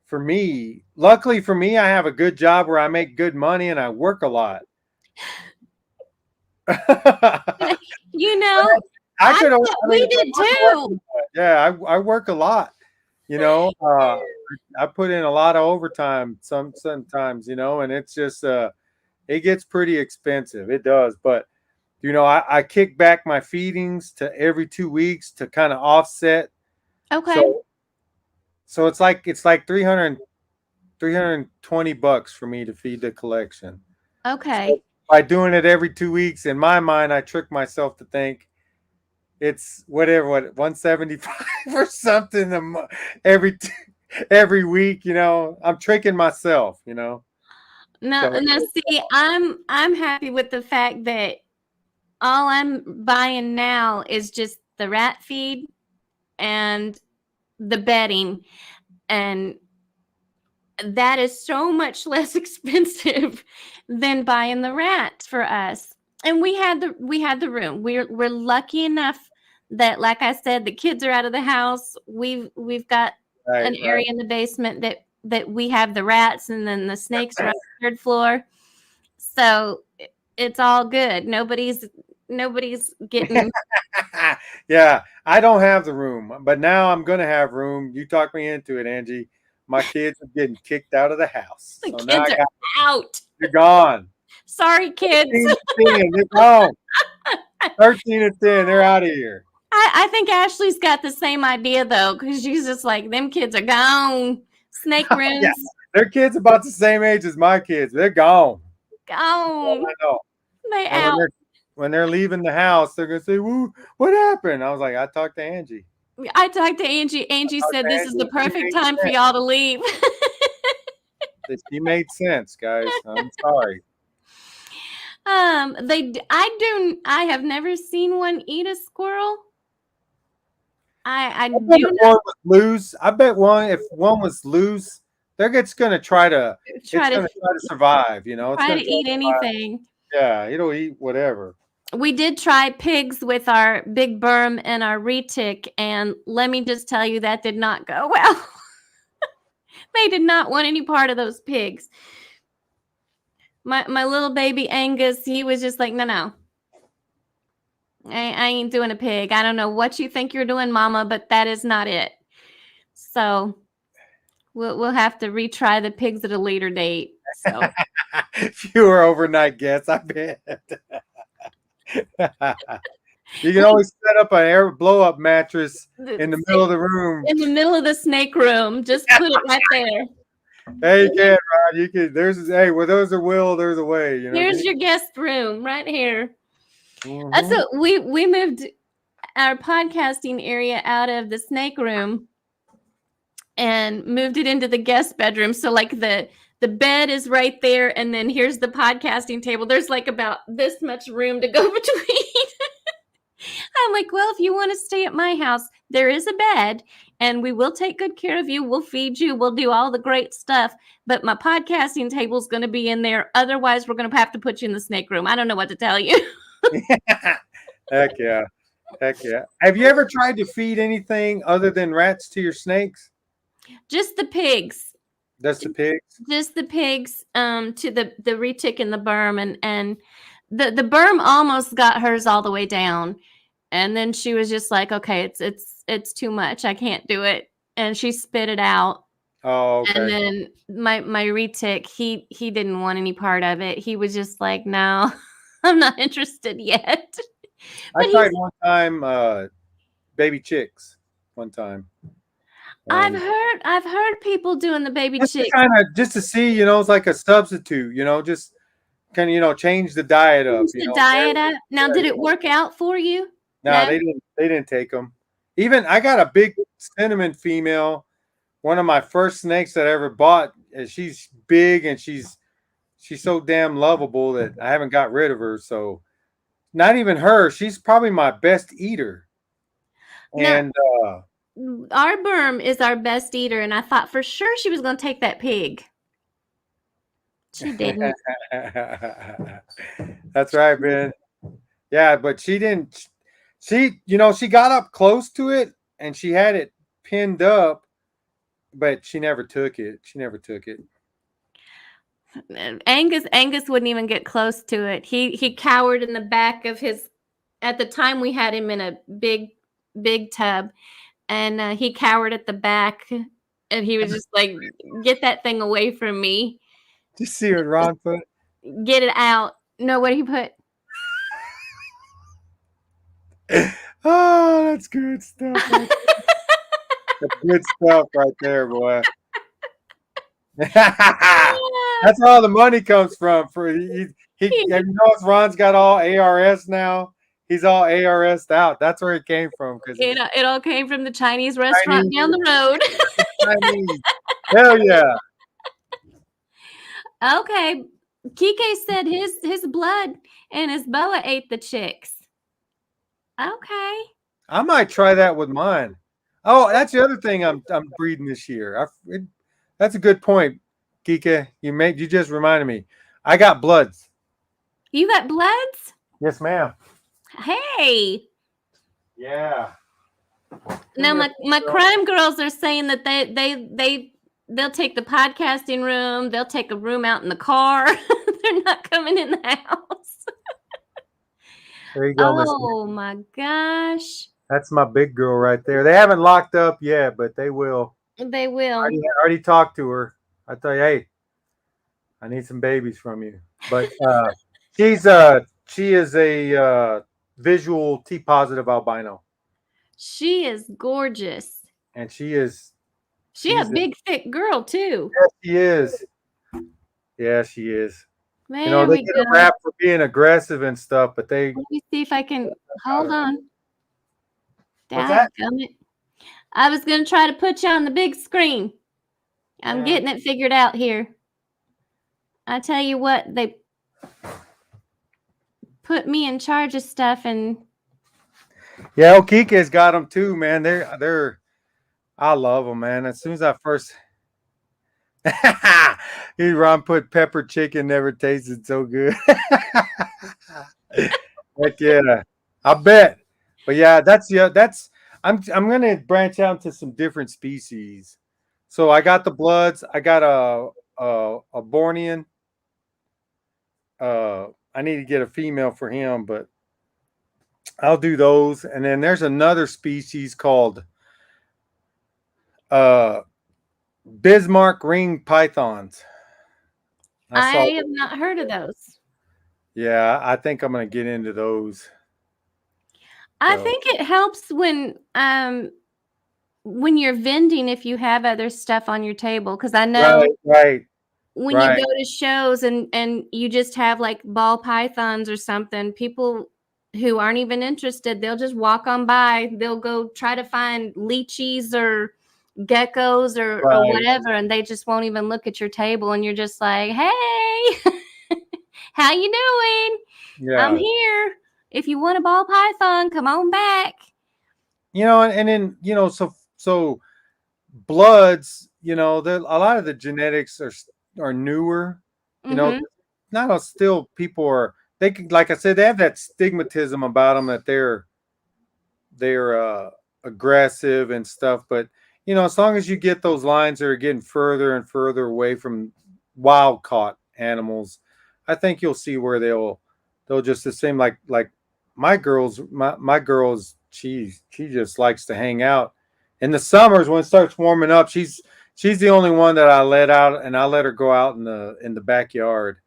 for me. Luckily for me, I have a good job where I make good money and I work a lot. I You know, could. we did too. Yeah, I work a lot. I put in a lot of overtime sometimes. And it's just it gets pretty expensive. It does, but I kick back my feedings to every 2 weeks to kind of offset. Okay. So it's like 320 bucks for me to feed the collection. Okay. So by doing it every 2 weeks, in my mind, I trick myself to think it's whatever, 175 or something every week. I'm tricking myself. Now, So see, I'm happy with the fact that all I'm buying now is just the rat feed and the bedding, and that is so much less expensive than buying the rats for us. And we had the room. We're lucky enough that, like I said, the kids are out of the house. We've got right, an area in the basement that we have the rats, and then the snakes are on the third floor. So it's all good. Nobody's getting. Yeah, I don't have the room, but now I'm gonna have room. You talked me into it, Angie. My kids are getting kicked out of the house. The So now kids are out. they're gone. Sorry, kids. 13 and 10, they're gone. 13 and 10, they're out of here. I think Ashley's got the same idea though, because she's just like, them kids are gone. Snake rooms. Yeah, their kids about the same age as my kids. They're gone. Gone. I know. They And out. when they're leaving the house, they're gonna say, "Woo, what happened?" I was like, "I talked to Angie." I talked to Angie. Angie said this is the perfect time for y'all to leave. She made sense, guys. I'm sorry. I have never seen one eat a squirrel. I bet do if one was loose. I bet if one was loose, they're just gonna try to try to survive. It's try gonna to eat anything. Yeah, it'll eat whatever. We did try pigs with our big berm and our retic, and let me just tell you, that did not go well. They did not want any part of those pigs. My little baby Angus, he was just like, no. I ain't doing a pig. I don't know what you think you're doing, Mama, but that is not it. So we'll have to retry the pigs at a later date. So fewer overnight guests, I bet. You can always set up an air blow up mattress in the middle of the room. In the middle of the snake room. Just put it right there. Hey, you can, Ron. You can. Where there's a will, there's a way. Here's your guest room right here. Mm-hmm. So we moved our podcasting area out of the snake room and moved it into the guest bedroom. So like the bed is right there, and then here's the podcasting table. There's like about this much room to go between. I'm like, well, if you want to stay at my house, there is a bed, and we will take good care of you. We'll feed you. We'll do all the great stuff. But my podcasting table is going to be in there. Otherwise, we're going to have to put you in the snake room. I don't know what to tell you. Heck yeah. Heck yeah. Have you ever tried to feed anything other than rats to your snakes? Just the pigs. That's the pigs? Just the pigs to the retic and the berm. And the berm almost got hers all the way down. And then she was just like, okay, it's too much. I can't do it. And she spit it out. Oh, okay. And then my retic, he didn't want any part of it. He was just like, no, I'm not interested yet. I tried one time baby chicks one time. I've heard people doing the baby chicks. Just to see, it's like a substitute, just kind of, change the diet up. The diet up. Now, did it work out for you? No, they didn't take them. Even I got a big cinnamon female, one of my first snakes that I ever bought. And she's big and she's so damn lovable that I haven't got rid of her. So not even her. She's probably my best eater. And our berm is our best eater, and I thought for sure she was going to take that pig. She didn't. That's right, Ben. Yeah, but she didn't. She got up close to it and she had it pinned up, but she never took it. Angus wouldn't even get close to it. He cowered in the back of his. At the time, we had him in a big tub, and he cowered at the back, and he was just like, "Get that thing away from me!" Did you see what Ron put? Get it out. No, what did he put? Oh, that's good stuff. That's good stuff right there, boy. That's where all the money comes from. Ron's got all ARS now. He's all ARS'd out. That's where it came from. It all came from the Chinese restaurant down the road. Chinese. Hell yeah. Okay. Kike said his blood and his boa ate the chicks. Okay. I might try that with mine. Oh, that's the other thing I'm breeding this year. That's a good point, Kike. You just reminded me. I got bloods. You got bloods? Yes, ma'am. Hey. Yeah. Now my crime girls are saying that they'll take the podcasting room, they'll take a room out in the car. They're not coming in the house. There you go. Oh my gosh. That's my big girl right there. They haven't locked up yet, but they will. They will. I already talked to her. I tell you, hey, I need some babies from you. But she is a visual T positive albino. She is gorgeous. And she's a big thick girl too. Yes, she is. Man, they get a rap for being aggressive and stuff, but let me see if I can hold on. What's that? I was gonna try to put you on the big screen. I'm getting it figured out here. I tell you what, they put me in charge of stuff, and Okika's got them too, man. They're I love them, man. As soon as I first Ron put pepper chicken never tasted so good. Heck yeah. I bet. But yeah, I'm gonna branch out to some different species. So I got the bloods, I got a Bornean. I need to get a female for him, but I'll do those. And then there's another species called Bismarck ring pythons. I have not heard of those. Yeah, I think I'm going to get into those. I think it helps when you're vending, if you have other stuff on your table, because I know when you go to shows and you just have like ball pythons or something, people who aren't even interested. They'll just walk on by. They'll go try to find leeches or geckos or Right. whatever, and they just won't even look at your table. And you're just like, hey, how you doing? I'm Yeah. here. If you want a ball python, come on back. And then so bloods, a lot of the genetics are newer. Mm-hmm. Not still people are, they can, like I said, they have that stigmatism about them that they're aggressive and stuff. But as long as you get those lines that are getting further and further away from wild caught animals, I think you'll see where they'll just the same, like my girls, she just likes to hang out in the summers when it starts warming up. She's the only one that I let out, and I let her go out in the backyard.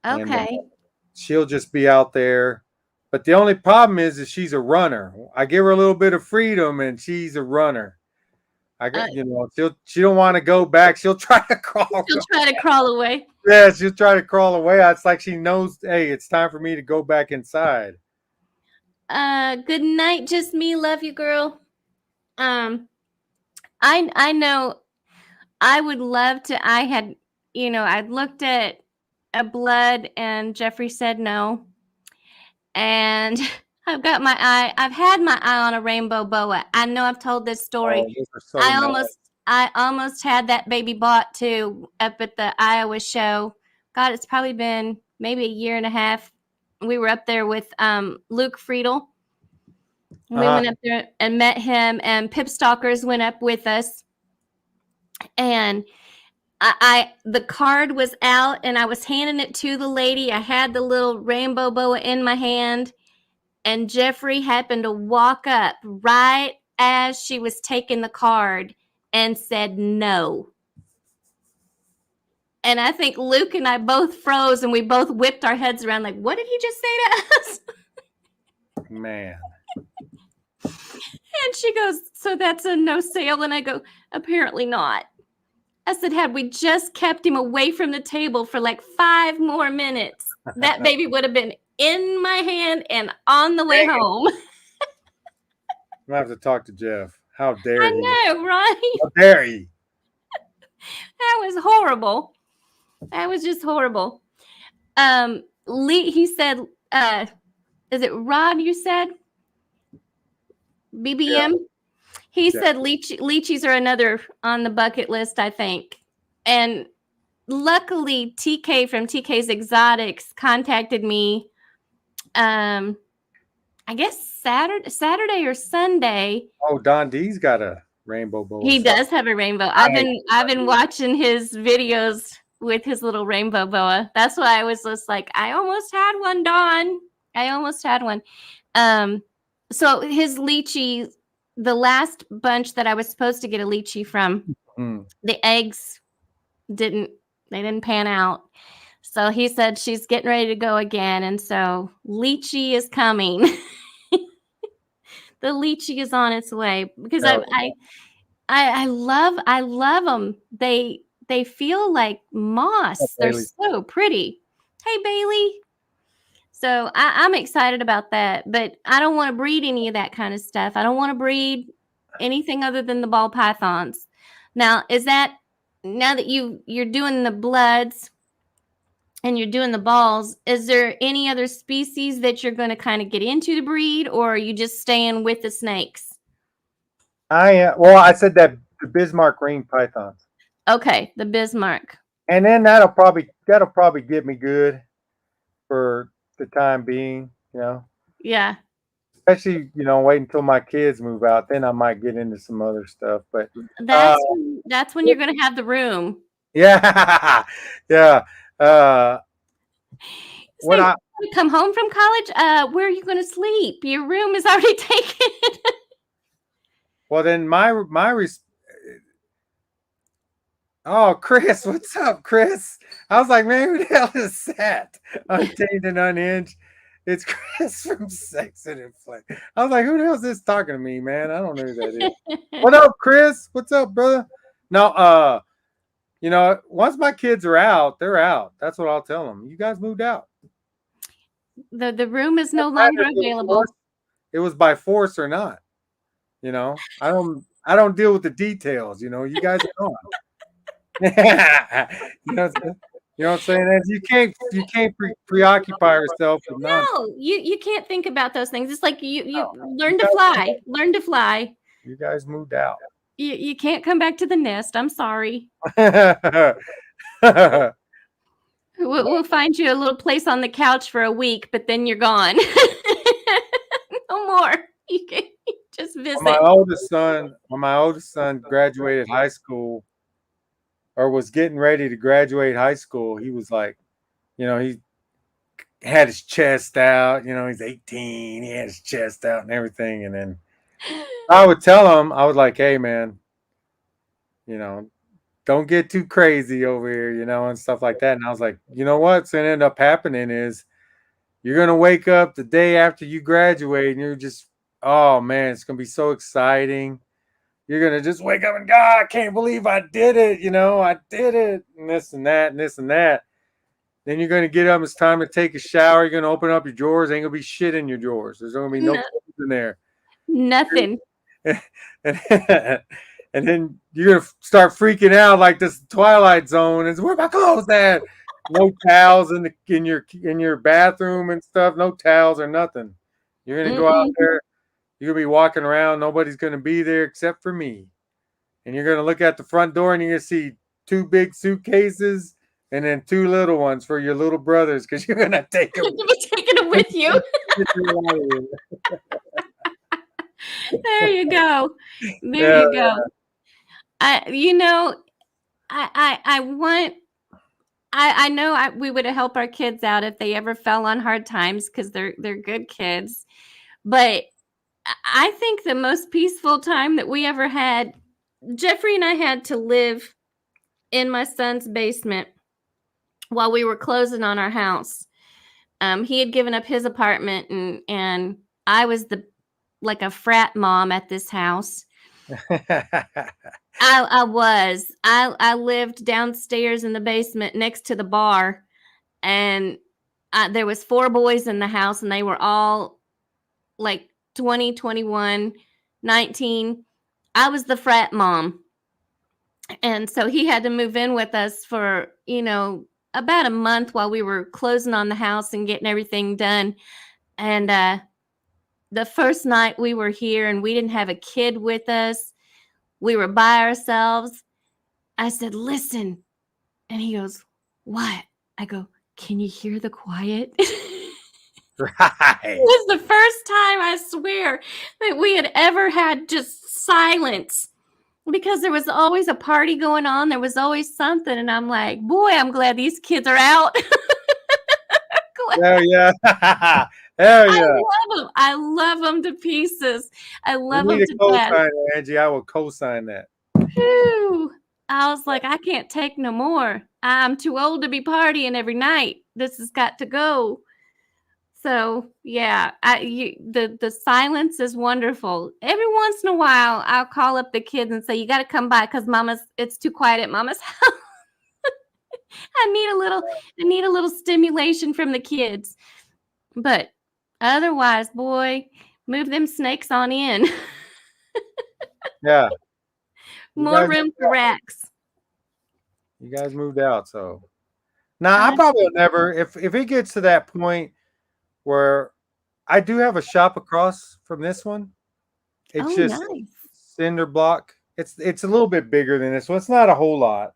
And Okay. she'll just be out there. But the only problem is she's a runner. I give her a little bit of freedom, and she's a runner. I got, she don't want to go back. She'll try to crawl. She'll try to crawl away. Yeah, she'll try to crawl away. It's like she knows, hey, it's time for me to go back inside. Good night, just me. Love you, girl. I know. I would love to. I'd looked at a blood, and Geoffrey said no. And I've had my eye on a rainbow boa. I know I've told this story. Oh, those are so I almost had that baby bought too up at the Iowa show. God, it's probably been maybe a year and a half. We were up there with Luke Friedel. We went up there and met him, and Pip Stalkers went up with us. And the card was out, and I was handing it to the lady. I had the little rainbow boa in my hand, and Geoffrey happened to walk up right as she was taking the card and said no. And I think Luke and I both froze, and we both whipped our heads around like, what did he just say to us? Man. And she goes, so that's a no sale? And I go, apparently not. I said, had we just kept him away from the table for like 5 more minutes, that baby would have been in my hand and on the way home. I'm gonna have to talk to Jeff. How dare he? I know, right? How dare he? That was horrible. That was just horrible. He said, is it Rod you said? BBM? Yeah. He said lychees are another on the bucket list, I think. And luckily, TK from TK's Exotics contacted me, I guess Saturday or Sunday. Oh, Don D's got a rainbow boa. He does have a rainbow. I've been watching his videos with his little rainbow boa. That's why I was just like, I almost had one, Don. I almost had one. So his lychee, the last bunch that I was supposed to get a lychee from, the eggs didn't pan out. So he said she's getting ready to go again. And so lychee is coming. The lychee is on its way because I love them. They feel like moss. They're so pretty. Hey, Bailey. So I'm excited about that, but I don't want to breed any of that kind of stuff. I don't want to breed anything other than the ball pythons. Now, now that you're doing the bloods and you're doing the balls, is there any other species that you're going to kind of get into the breed, or are you just staying with the snakes? I said that the Bismarck ring pythons. Okay, the Bismarck. And then that'll probably get me good for the time being, Yeah. Especially, wait until my kids move out, then I might get into some other stuff. But that's when you're gonna have the room. Yeah. Yeah. When I come home from college, where are you gonna sleep? Your room is already taken. Well, then oh, Chris, what's up, Chris? I was like, man, who the hell is that? Untamed and Unhinged. It's Chris from Sex and Flame. I was like, who the hell is this talking to me, man? I don't know who that is. What up, Chris? What's up, brother? No, once my kids are out, they're out. That's what I'll tell them. You guys moved out. The room is no Doesn't matter longer if available. it was by force or not. You know, I don't deal with the details. You know, you guys are on. you know, what I'm saying? You know what I'm saying? And you can't preoccupy yourself with nonsense. No, you can't think about those things. It's like you You learn to fly. Learn to fly. guys moved out. You can't come back to the nest. I'm sorry. We'll find you a little place on the couch for a week, but then you're gone. No more. You can just visit. When my oldest son graduated high school or was getting ready to graduate high school, he was like, he had his chest out, he's 18, he had his chest out and everything. And then I would tell him, I was like, hey man, don't get too crazy over here, and stuff like that. And I was like, you know what's gonna end up happening is you're gonna wake up the day after you graduate and you're just, oh man, it's gonna be so exciting. You're gonna just wake up and God, I can't believe I did it, I did it, and this and that and this and that. Then you're gonna get up, it's time to take a shower, you're gonna open up your drawers, ain't gonna be shit in your drawers. There's gonna be no clothes in there. Nothing. And then you're gonna start freaking out like this Twilight Zone. Is where my clothes at? No towels in your bathroom and stuff. No towels or nothing. You're gonna go out there. You're gonna be walking around. Nobody's gonna be there except for me. And you're gonna look at the front door and you're gonna see 2 big suitcases and then 2 little ones for your little brothers because you're gonna take them. You'll be taking them with you. There you go. There you go. We would help our kids out if they ever fell on hard times because they're good kids. But I think the most peaceful time that we ever had, Geoffrey and I had to live in my son's basement while we were closing on our house. He had given up his apartment and I was like a frat mom at this house. I lived downstairs in the basement next to the bar, and there was 4 boys in the house, and they were all like 20, 21, 19. I was the frat mom. And so he had to move in with us for, about a month while we were closing on the house and getting everything done. And the first night we were here and we didn't have a kid with us, we were by ourselves. I said, listen. And he goes, what? I go, can you hear the quiet? Right. It was the first time, I swear, that we had ever had just silence because there was always a party going on. There was always something. And I'm like, boy, I'm glad these kids are out. Hell yeah. Hell yeah. I love them to pieces. I love them to death. Angie, I will co-sign that. Whew. I was like, I can't take no more. I'm too old to be partying every night. This has got to go. So yeah, the silence is wonderful. Every once in a while, I'll call up the kids and say, "You got to come by because it's too quiet at Mama's house." I need a little stimulation from the kids. But otherwise, boy, move them snakes on in. Yeah. More room for racks. You guys moved out, so now I probably will never. If it gets to that point where I do have a shop across from this one, it's just nice. cinder block. It's a little bit bigger than this one. It's not a whole lot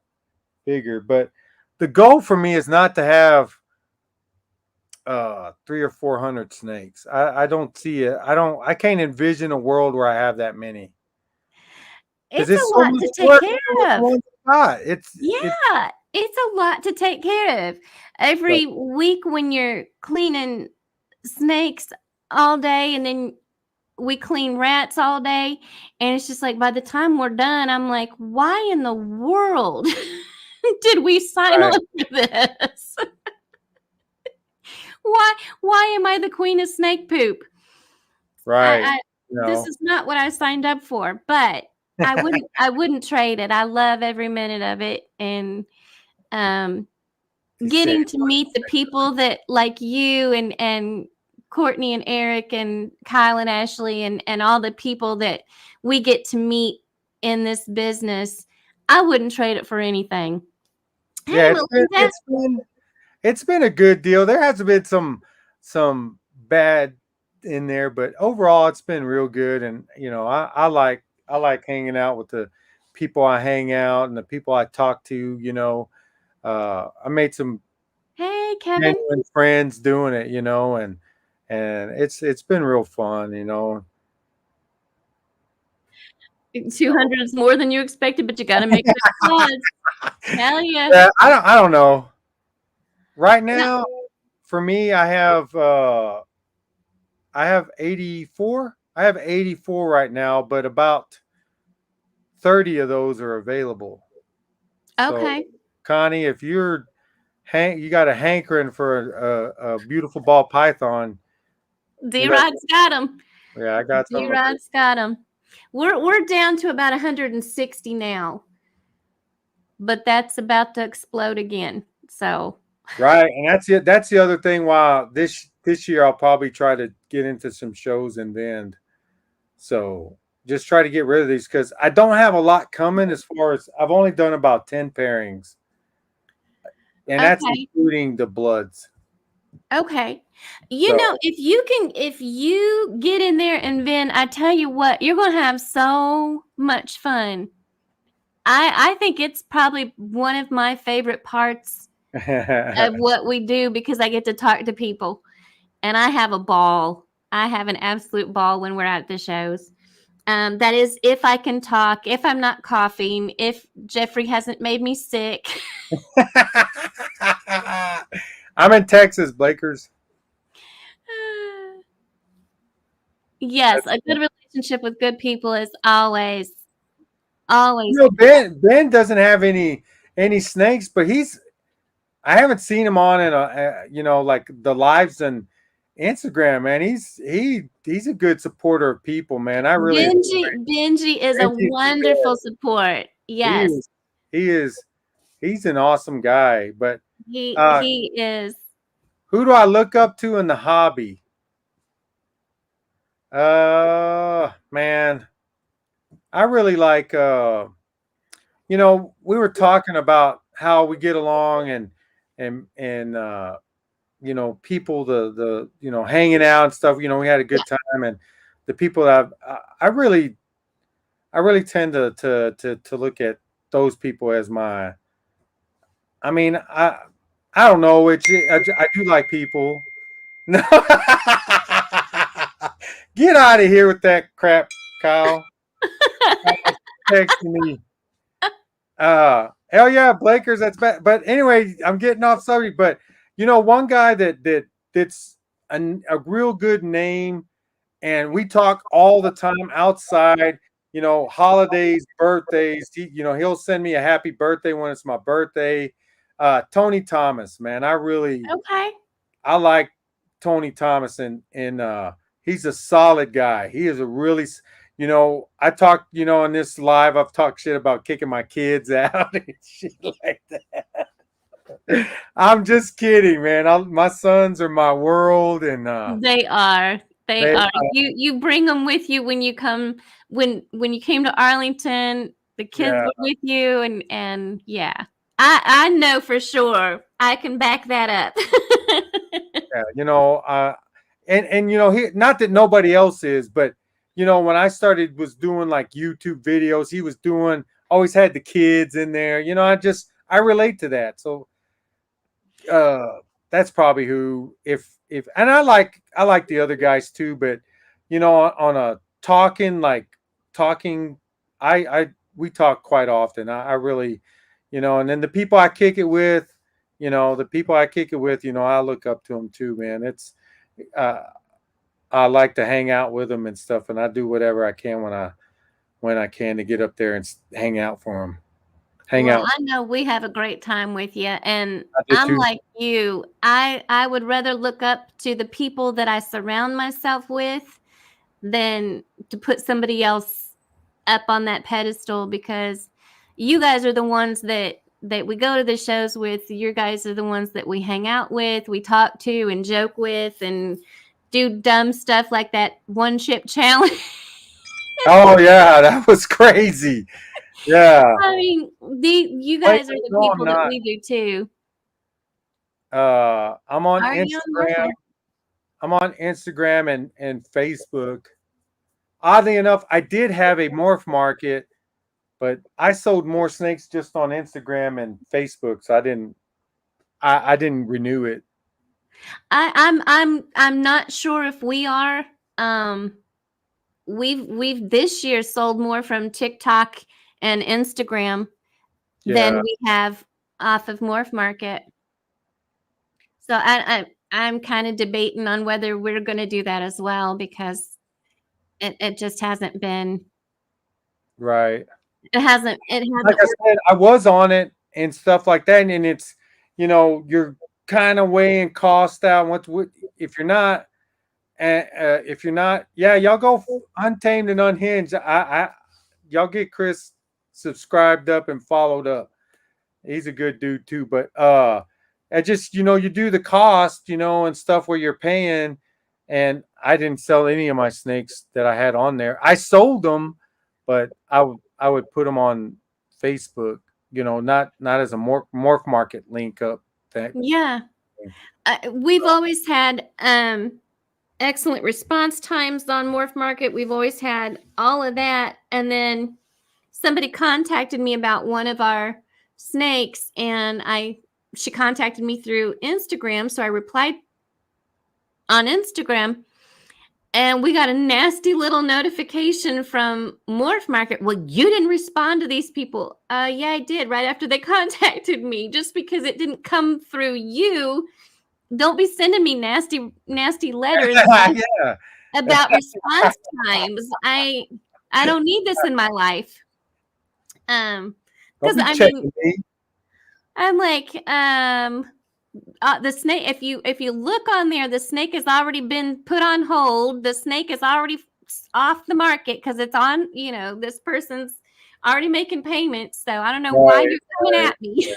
bigger, but the goal for me is not to have 300 or 400 snakes. I don't see it. I can't envision a world where I have that many. It's a lot to take care of. It's a lot to take care of. Every week when you're cleaning snakes all day and then we clean rats all day, and it's just like by the time we're done, I'm like, why in the world did we sign on for this? Why am I the queen of snake poop? Right. This is not what I signed up for, but I wouldn't trade it. I love every minute of it. And getting to meet the people that like you and Courtney and Eric and Kyle and Ashley and all the people that we get to meet in this business, I wouldn't trade it for anything. Hey, Yeah, Melinda. it's been a good deal. There has been some bad in there, but overall it's been real good. And I like hanging out with the people I hang out and the people I talk to. I made some Hey, Kevin. genuine friends doing it. And it's been real fun. 200 is more than you expected, but you got to make it applause. Hell yeah. Yeah, I don't know. Right now, for me, I have 84. I have 84 right now, but about 30 of those are available. Okay. So, Connie, if you got a hankering for a beautiful ball python. D-Rod's got them. Yeah, I got some. D-Rod's got them. We're down to about 160 now, but that's about to explode again. So Right, and that's it. That's the other thing. Why this year I'll probably try to get into some shows in Bend. So just try to get rid of these because I don't have a lot coming. As far as I've only done about 10 pairings, and that's including the bloods. Okay. If you get in there and Vin, I tell you what, you're going to have so much fun. I think it's probably one of my favorite parts of what we do because I get to talk to people and I have a ball. I have an absolute ball when we're at the shows. That is if I can talk, if I'm not coughing, if Geoffrey hasn't made me sick. I'm in Texas, Blakers. Yes, a good relationship with good people is always. Ben doesn't have any snakes, but I haven't seen him on in like the lives and Instagram, man. He's a good supporter of people, man. I really Benji is a wonderful support. Yes. He is. He's an awesome guy, but he is. Who do I look up to in the hobby? Man, I really like we were talking about how we get along and people the hanging out and stuff. We had a good time, and the people that I really tend to look at those people as my. I mean, I don't know. I do like people. No, get out of here with that crap, Kyle. Texting me. Hell yeah, Blakers. That's bad. But anyway, I'm getting off subject. But one guy that's a real good name, and we talk all the time outside. Holidays, birthdays. He'll send me a happy birthday when it's my birthday. Tony Thomas, man, I like Tony Thomas, and he's a solid guy. He is a really. I talked, in this live, I've talked shit about kicking my kids out and shit like that. I'm just kidding, man. My sons are my world, and they are. They are. You bring them with you when you come. When you came to Arlington, the kids were with you, and yeah, I know for sure. I can back that up. not that nobody else is, but. When I was doing like YouTube videos, he was always had the kids in there. I relate to that. So that's probably who, and I like the other guys too, but on a talking, we talk quite often. I really, and then the people I kick it with, I look up to them too, man. It's, I like to hang out with them and stuff, and I do whatever I can when I can to get up there and hang out for them. I know we have a great time with you, and I'm like you. I would rather look up to the people that I surround myself with than to put somebody else up on that pedestal, because you guys are the ones that that we go to the shows with. Your guys are the ones that we hang out with, we talk to and joke with and do dumb stuff like that one chip challenge. Oh yeah, that was crazy. Yeah. I mean, you guys are the No, I'm people that not. we do too. I'm on Are you on Instagram. Morph? I'm on Instagram and Facebook. Oddly enough, I did have a morph market, but I sold more snakes just on Instagram and Facebook, so I didn't renew it. I'm not sure if we are. We've this year sold more from TikTok and Instagram than Yeah. we have off of Morph Market. So I'm kind of debating on whether we're going to do that as well, because it just hasn't been. Right. It hasn't. Like I said, I was on it and stuff like that, and it's you're kind of weighing cost out. What if you're not? If you're not, yeah, y'all go untamed and unhinged. Y'all get Chris subscribed up and followed up. He's a good dude too. But I just you do the cost, and stuff where you're paying. And I didn't sell any of my snakes that I had on there. I sold them, but I would put them on Facebook. Not as a morph market link up. Yeah, we've always had excellent response times on Morph Market. We've always had all of that. And then somebody contacted me about one of our snakes, and she contacted me through Instagram. So I replied on Instagram, and we got a nasty little notification from Morph Market. Well, you didn't respond to these people. Yeah, I did right after they contacted me. Just because it didn't come through you, don't be sending me nasty letters Yeah. about response times. I don't need this in my life. Because Don't be I checking mean, me. I'm like, the snake. If you look on there, the snake has already been put on hold. The snake is already off the market because it's on. This person's already making payments. So I don't know why you're coming at me.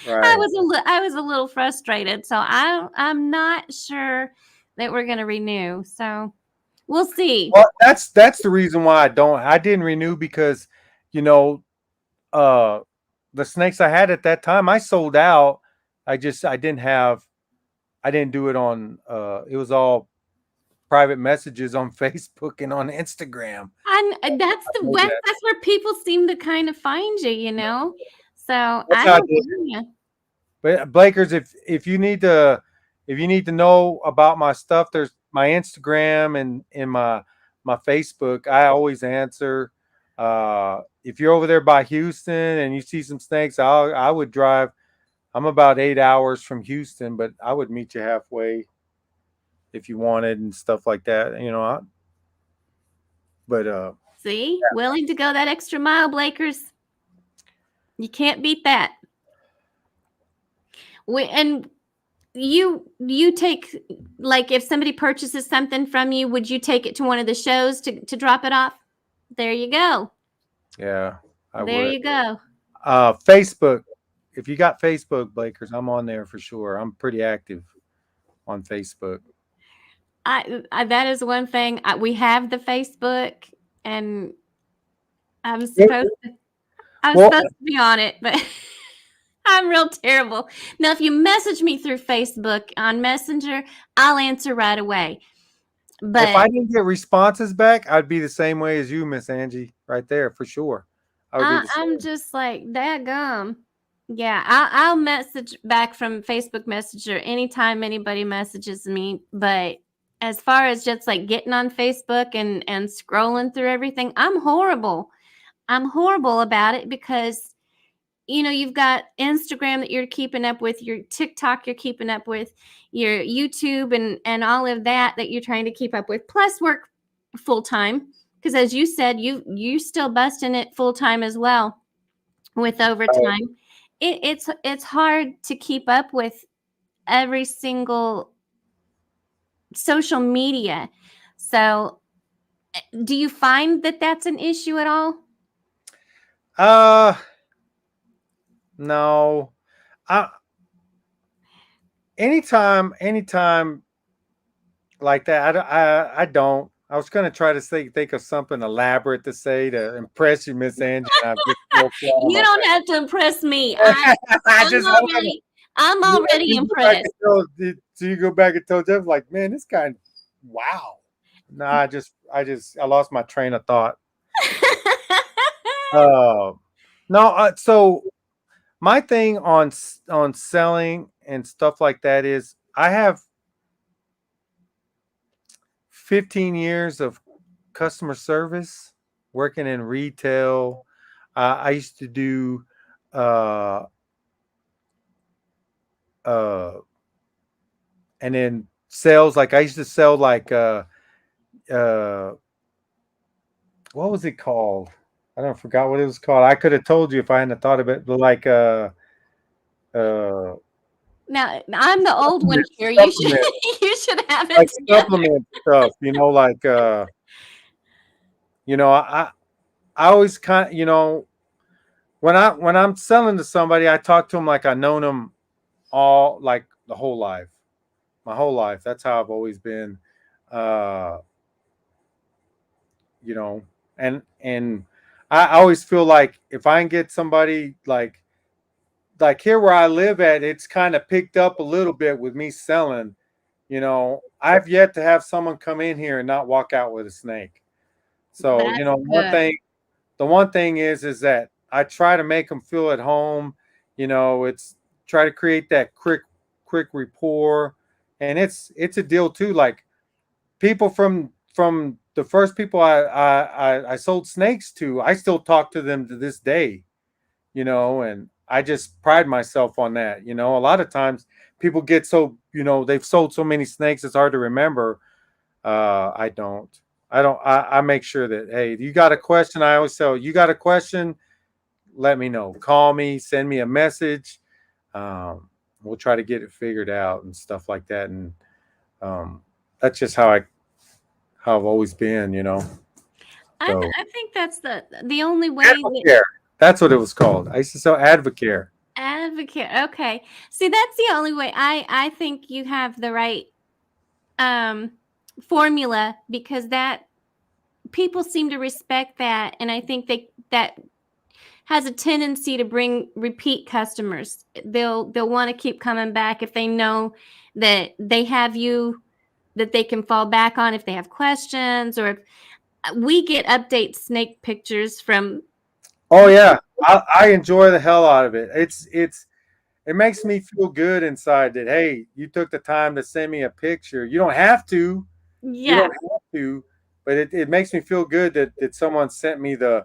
Right. I was a little frustrated. So I'm not sure that we're going to renew. So we'll see. Well, that's the reason why I didn't renew, because the snakes I had at that time, I sold out. I didn't do it on it was all private messages on Facebook and on Instagram. And that's where people seem to kind of find you, So That's I how I don't did blame you. But Blakers, if you need to know about my stuff, there's my Instagram and my Facebook. I always answer. If you're over there by Houston and you see some snakes, I would drive. I'm about 8 hours from Houston, but I would meet you halfway if you wanted and stuff like that. See, willing to go that extra mile, Blakers. You can't beat that. And you take, like, if somebody purchases something from you, would you take it to one of the shows to drop it off? There you go. Yeah, I would. There you go. Facebook. If you got Facebook, Blakers, I'm on there for sure. I'm pretty active on Facebook. That is one thing. We have the Facebook, and I'm supposed to be on it, but I'm real terrible. Now, if you message me through Facebook on Messenger, I'll answer right away. But if I didn't get responses back, I'd be the same way as you, Miss Angie, right there for sure. I'm just like, daggum. Yeah, I'll message back from Facebook Messenger anytime anybody messages me. But as far as just like getting on Facebook and scrolling through everything, I'm horrible. I'm horrible about it because, you've got Instagram that you're keeping up with, your TikTok you're keeping up with, your YouTube and all of that you're trying to keep up with, plus work full time. Because as you said, you still busting it full time as well with overtime. It's hard to keep up with every single social media. So do you find that that's an issue at all? No. I anytime like that. I don't. I was gonna try to think of something elaborate to say to impress you, Miss Angie, and I've just fell flat on You my don't have to impress me. face. I I'm just hold on. I'm already You go back impressed. and tell. So you go back and tell Jeff, like, man, this guy, wow. No, I lost my train of thought. Uh, no. So my thing on on selling and stuff like that is I have 15 years of customer service working in retail. I used to do uh uh and then sales, like I used to sell like uh what was it called? I don't forgot what it was called. I could have told you if I hadn't thought of it, but like uh Now, I'm the old one here. You should supplement, you should have like it together. supplement stuff, like you know, I always kind, when I'm selling to somebody, I talk to them like I known them all, like the whole life, my whole life. That's how I've always been, uh, you know, and I always feel like if I can get somebody like here where I live at, it's kind of picked up a little bit with me selling. I've yet to have someone come in here and not walk out with a snake. So, That's one good. thing, the one thing is that I try to make them feel at home. It's try to create that quick rapport, and it's a deal too. Like people from the first people I sold snakes to, I still talk to them to this day. And I just pride myself on that. A lot of times people get so they've sold so many snakes it's hard to remember. I don't. I make sure that, hey, you got a question. I always tell you got a question, let me know. Call me, send me a message. We'll try to get it figured out and stuff like that. And that's just how I've always been. So I think that's the only way that Advocare. That's what it was called. I used to sell Advocare. advocate. Okay. See, that's the only way. I think you have the right um formula because that people seem to respect that, and I think that has a tendency to bring repeat customers. They'll want to keep coming back if they know that they have you that they can fall back on if they have questions, or if we get update snake pictures from Oh yeah, I enjoy the hell out of it. It makes me feel good inside that, hey, you took the time to send me a picture. You don't have to. You yeah. don't have to, but it makes me feel good that someone sent me the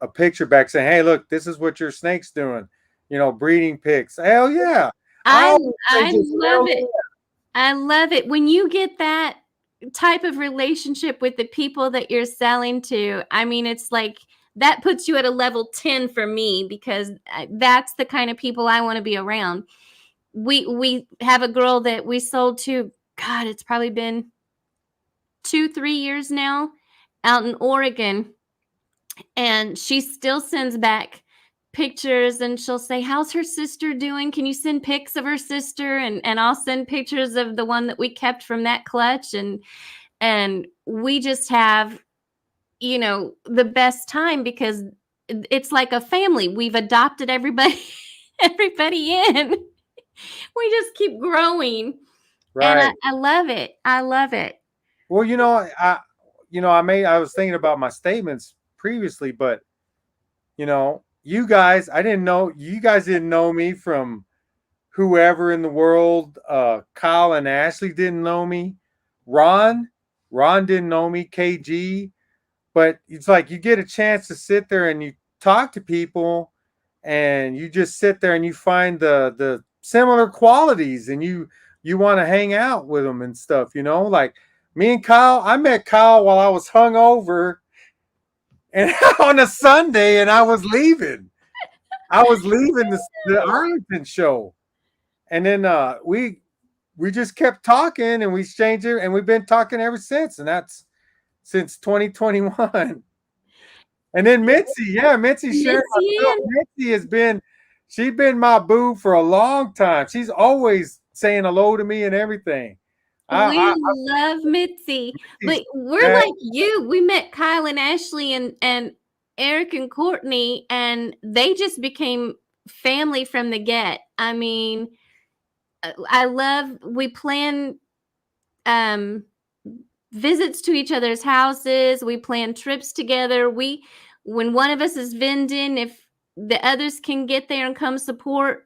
a picture back saying, "Hey, look, this is what your snake's doing." Breeding pics. Hell yeah! I I always say I just love hell it. yeah. I love it when you get that type of relationship with the people that you're selling to. I mean, it's like that puts you at a level 10 for me because that's the kind of people I want to be around. We have a girl that we sold to, god, it's probably been 2-3 years now, out in Oregon, and she still sends back pictures, and she'll say, how's her sister doing, can you send pics of her sister, and I'll send pictures of the one that we kept from that clutch, and we just have the best time because it's like a family. We've adopted everybody everybody in. We just keep growing, and Right. I love it. I love it. Well, I was thinking about my statements previously, but you guys, I didn't know you guys didn't know me from whoever in the world. Kyle and Ashley didn't know me. Ron, Ron didn't know me. KG, but it's like you get a chance to sit there and you talk to people, and you just sit there and you find the similar qualities, and you want to hang out with them and stuff. Like me and Kyle. I met Kyle while I was hungover and on a Sunday, and I was leaving. I was leaving the Arlington show, and then we just kept talking, and we exchanged it, and we've been talking ever since, and that's since 2021. And then Mitzi, yeah, Mitzi sharing my Mitzi stuff. Ann. Mitzi she's been my boo for a long time. She's always saying hello to me and everything. We I love Mitzi, Mitzi's but we're mad. like you. We met Kyle and Ashley and Eric and Courtney, and they just became family from the get. I mean, I love. We plan um visits to each other's houses. We plan trips together. When one of us is vending, if the others can get there and come support,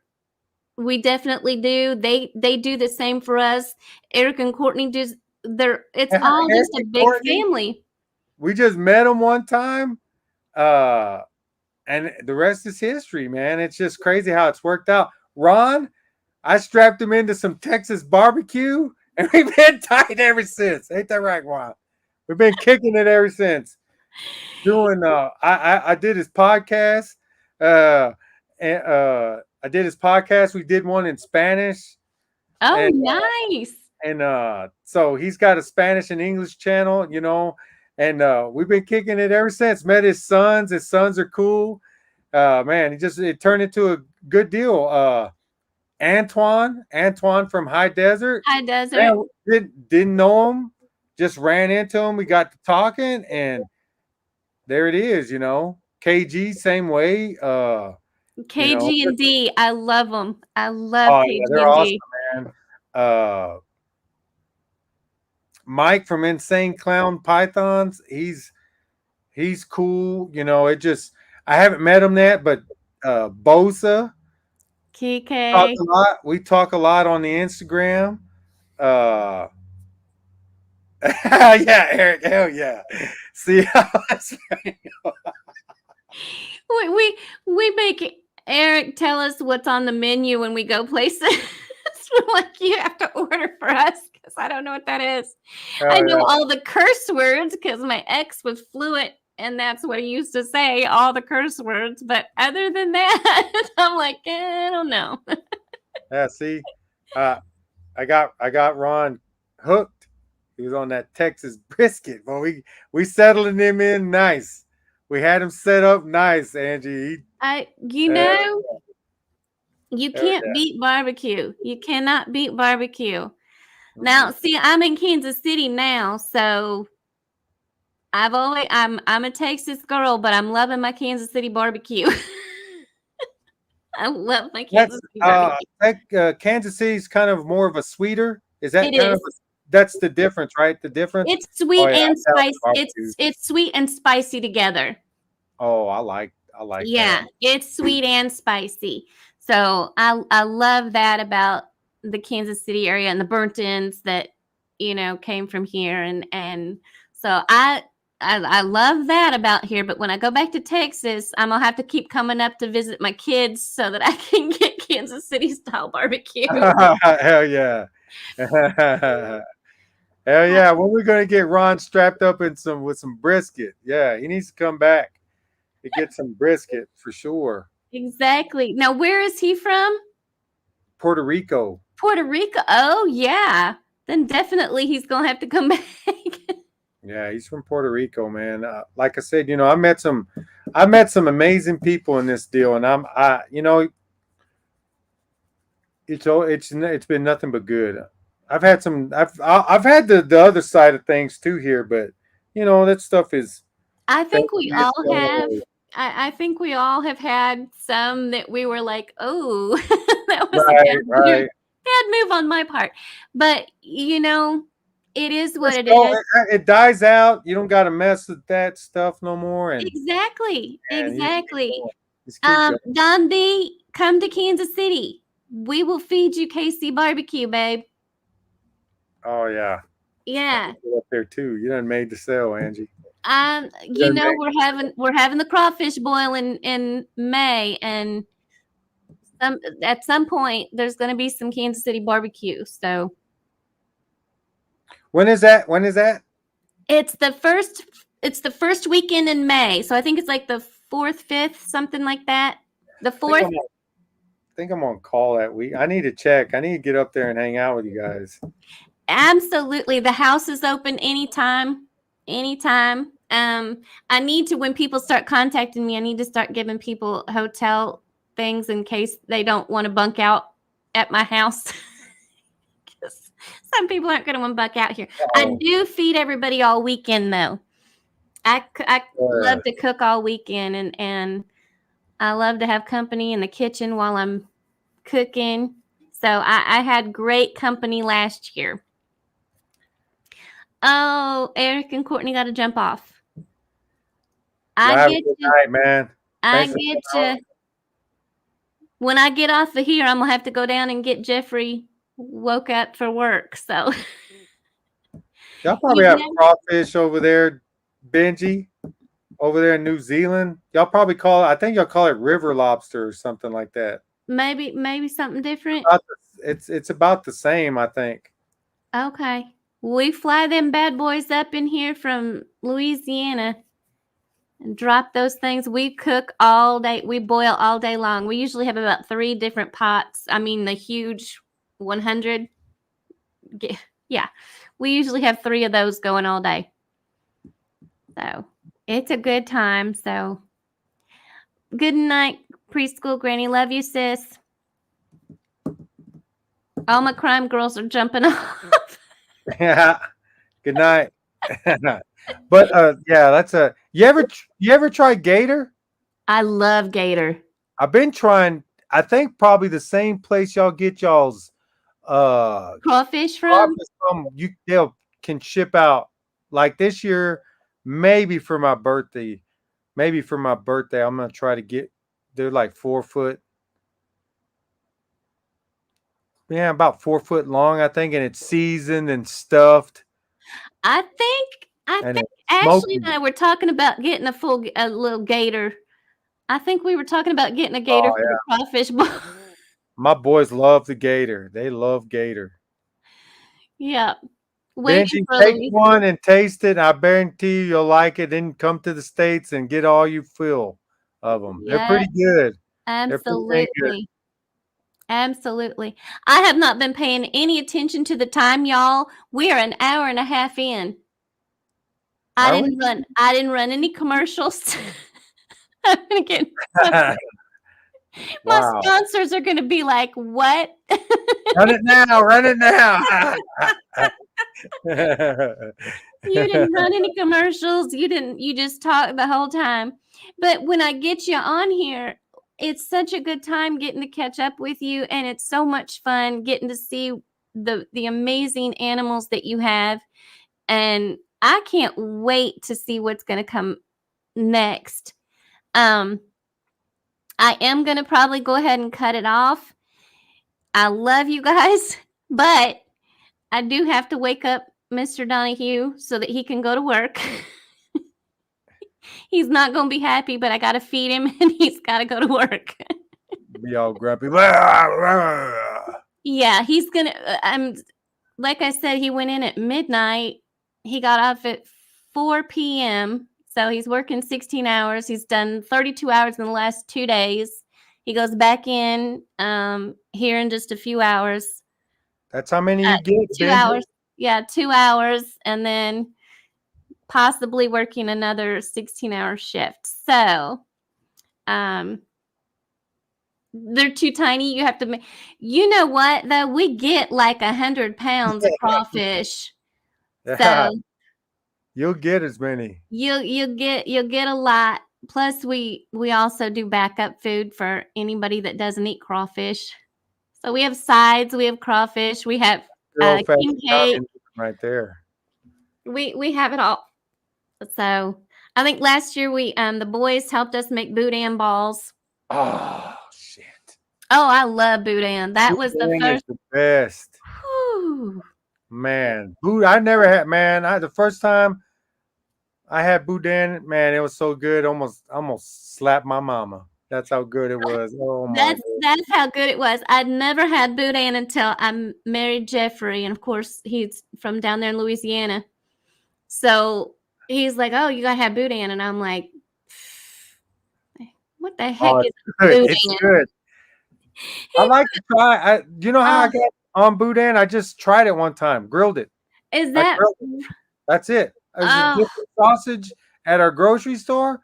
we definitely do. They do the same for us. Eric and Courtney do. It's all Eric just a and big Courtney, family. we just met them one time. And the rest is history, man. It's just crazy how it's worked out. Ron, I strapped him into some Texas barbecue, and we've been tight ever since. Ain't that right, Ron? We've been kicking it ever since. Doing I did his podcast. And I did his podcast. We did one in Spanish. Oh, And nice. so he's got a Spanish and English channel, and we've been kicking it ever since. Met his sons. His sons are cool. Man, it turned into a good deal. Antoine from High Desert. High Desert. Man, didn't know him, just ran into him. We got to talking, and there it is. KG same way. KG and D. I love them. I love Oh KG yeah, they're and awesome, D. man. Mike from Insane Clown Pythons, he's cool. I haven't met him yet, but Bosa talk KK. a lot. We talk a lot on the Instagram. Uh yeah, Eric, hell yeah. See how that's We make Eric tell us what's on the menu when we go places. We're like, you have to order for us because I don't know what that is. I know yeah. all the curse words because my ex was fluent and that's what he used to say, all the curse words. But other than that, I'm like, I don't know. Yeah, see. I got Ron hooked. He was on that Texas brisket. Well, we settled him in nice. We had him set up nice, Angie. You know, you can't yeah. beat barbecue. You cannot beat barbecue. Now, see, I'm in Kansas City now, so I'm a Texas girl, but I'm loving my Kansas City barbecue. I love my Kansas City barbecue. Kansas City's kind of more of a sweeter. Is that It kind of is. that's the difference, right? The difference. It's sweet yeah, and spicy. barbecue. It's sweet and spicy together. Oh, I like Yeah, that. it's sweet and spicy. So I love that about the Kansas City area and the burnt ends that came from here and so I love that about here. But when I go back to Texas, I'm gonna have to keep coming up to visit my kids so that I can get Kansas City style barbecue. Hell yeah. Hell yeah. When we gonna get Ron strapped up with some brisket? Yeah, he needs to come back to get some brisket for sure. Exactly. Now, where is he from? Puerto Rico. Puerto Rico. Oh yeah. Then definitely he's gonna have to come back. Yeah, he's from Puerto Rico, man. Like I said, I met some amazing people in this deal, and it's been nothing but good. I've had had the other side of things too here, but that stuff is. I think we all have. I think we all have had some that we were like, oh, that was a bad move on my part. But it is what it is. It dies out. You don't got to mess with that stuff no more. And exactly. Just keep Don B, come to Kansas City. We will feed you KC barbecue, babe. Oh yeah. Yeah. Up there too. You done made the sale, Angie. We're having the crawfish boil in May, and at some point there's going to be some Kansas City barbecue. So when is that? It's the first weekend in May. So I think it's like the 4th, 5th, something like that. The 4th. I think I'm on call that week. I need to check. I need to get up there and hang out with you guys. Absolutely. The house is open anytime. I need to, when people start contacting me, I need to start giving people hotel things in case they don't want to bunk out at my house. 'Cause some people aren't going to want to bunk out here. I do feed everybody all weekend, though. I love to cook all weekend, and I love to have company in the kitchen while I'm cooking. So I had great company last year. Oh, Eric and Courtney got to jump off. Have a good night, man. I Thanks for get you. When I get off of here, I'm gonna have to go down and get Geoffrey woke up for work. So y'all probably have crawfish over there, Benji, over there in New Zealand. Y'all probably I think y'all call it river lobster or something like that. Maybe something different. It's about the same, I think. Okay. We fly them bad boys up in here from Louisiana and drop those things. We cook all day. We boil all day long. We usually have about 3 different pots. I mean, the huge 100. Yeah. We usually have 3 of those going all day. So it's a good time. So good night, preschool granny. Love you, sis. All my crime girls are jumping off. Yeah. Good night. But yeah, that's you ever try gator? I love gator. I've been trying. I think probably the same place y'all get y'all's crawfish from. They can ship out like this year, maybe for my birthday. I'm gonna try to get. They're like 4 foot. Yeah, about 4 foot long, I think, and it's seasoned and stuffed. I think Ashley and I were talking about getting a little gator. I think we were talking about getting a gator for the crawfish bowl. My boys love the gator. They love gator. Yeah. Benji, take one and taste it. I guarantee you'll like it. Then come to the States and get all you feel of them. Yes. They're pretty good. Absolutely. Absolutely. I have not been paying any attention to the time, y'all. We are an hour and a half in. I didn't run any commercials. I'm gonna get my sponsors are gonna be like, what? Run it now. You didn't run any commercials. You just talked the whole time. But when I get you on here, it's such a good time getting to catch up with you, and it's so much fun getting to see the amazing animals that you have. And I can't wait to see what's going to come next. I am going to probably go ahead and cut it off. I love you guys, but I do have to wake up Mr. Donahue so that he can go to work. He's not going to be happy, but I got to feed him and he's got to go to work. Be all grumpy. Yeah, he's going to, like I said, he went in at midnight. He got off at 4 p.m. So he's working 16 hours. He's done 32 hours in the last 2 days. He goes back in here in just a few hours. That's how many you get? 2 hours. Yeah, 2 hours. And then possibly working another 16-hour shift. So they're too tiny. You have to make, you know what, though? We get like 100 pounds of crawfish. Yeah. So you'll get as many. You'll get a lot. Plus, we also do backup food for anybody that doesn't eat crawfish. So we have sides. We have crawfish. We have king cake right there. We have it all. So I think last year the boys helped us make boudin balls. Oh shit! Oh, I love boudin. That was the first. Is the best. Whew. Man, I never had. Man, the first time I had boudin, man, it was so good. Almost slapped my mama. That's how good it was. Oh my. That's how good it was. I'd never had boudin until I married Geoffrey, and of course he's from down there in Louisiana. So he's like, "Oh, you gotta have boudin," and I'm like, "What the heck is boudin?" It's good. I like to try. You know how I got on boudin? I just tried it one time, grilled it. Is that? That's it. It was a different sausage at our grocery store,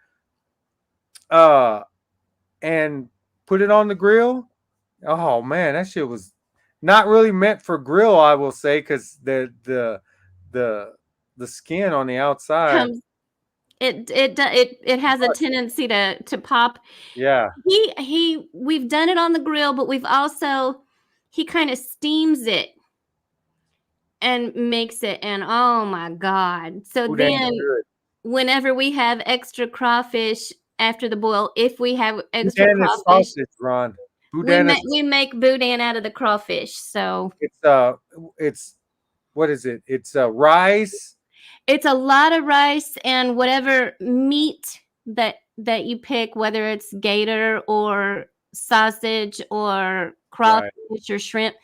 and put it on the grill. Oh man, that shit was not really meant for grill, I will say, because the the skin on the outside. Comes it has a tendency to pop. Yeah, We've done it on the grill, but we've also he kind of steams it and makes it, and oh my god. So boudin then good. whenever we have extra crawfish after the boil, if we have extra Boudin is crawfish, sausage, Ron. Boudin is we make boudin out of the crawfish. So it's what is it? It's rice. it's a lot of rice and whatever meat that you pick, whether it's gator or sausage or crawfish Right. or shrimp.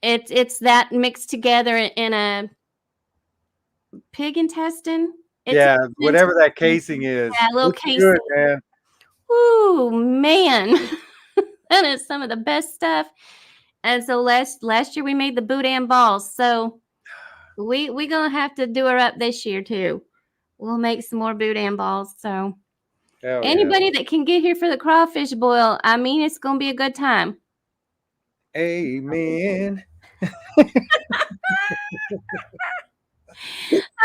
It's that mixed together in a pig intestine. It's Yeah, an whatever that intestine. casing is. Yeah, a little It's casing. good, man. Ooh, man. That is some of the best stuff. And so last year we made the boudin balls. So we gonna have to do her up this year too. We'll make some more boudin balls. So Hell yeah. anybody that can get here for the crawfish boil, I mean, it's gonna be a good time. Amen.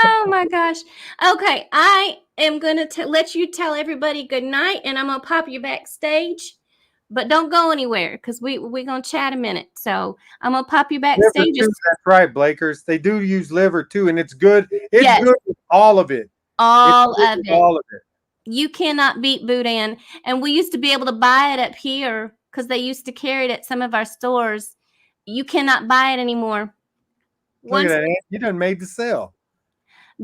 Oh my gosh. Okay, I am gonna let you tell everybody good night, and I'm gonna pop you backstage. But don't go anywhere because we're gonna chat a minute. So I'm gonna pop you Liver backstage. too, that's right, Blakers. They do use liver too, and it's good. It's Yes. good with all of it. All It's good of with it. all of it. You cannot beat boudin. And we used to be able to buy it up here because they used to carry it at some of our stores. You cannot buy it anymore. Look at that, Aunt. You done made the sale.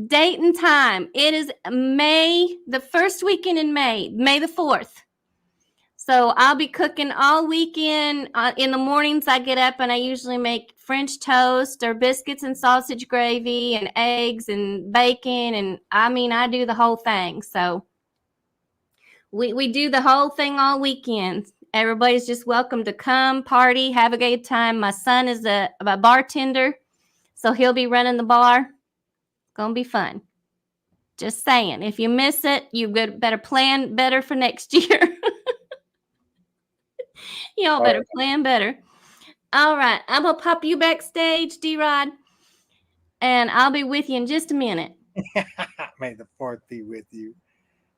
Date and time. It is May, the first weekend in May the 4th. So I'll be cooking all weekend. In the mornings, I get up and I usually make French toast or biscuits and sausage gravy and eggs and bacon. And I mean, I do the whole thing. So we do the whole thing all weekend. Everybody's just welcome to come, party, have a good time. My son is a bartender, so he'll be running the bar. It's going to be fun. Just saying. If you miss it, you better plan better for next year. Y'all better plan better. All right. I'm going to pop you backstage, D-Rod, and I'll be with you in just a minute. May the 4th be with you.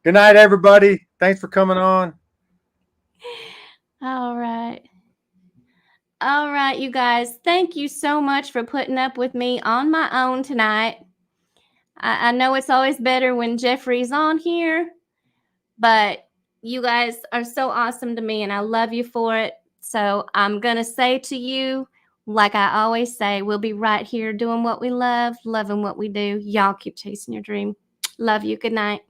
Good night, everybody. Thanks for coming on. All right. All right, you guys. Thank you so much for putting up with me on my own tonight. I know it's always better when Geoffrey's on here, but you guys are so awesome to me, and I love you for it. So I'm going to say to you, like I always say, we'll be right here doing what we love, loving what we do. Y'all keep chasing your dream. Love you. Good night.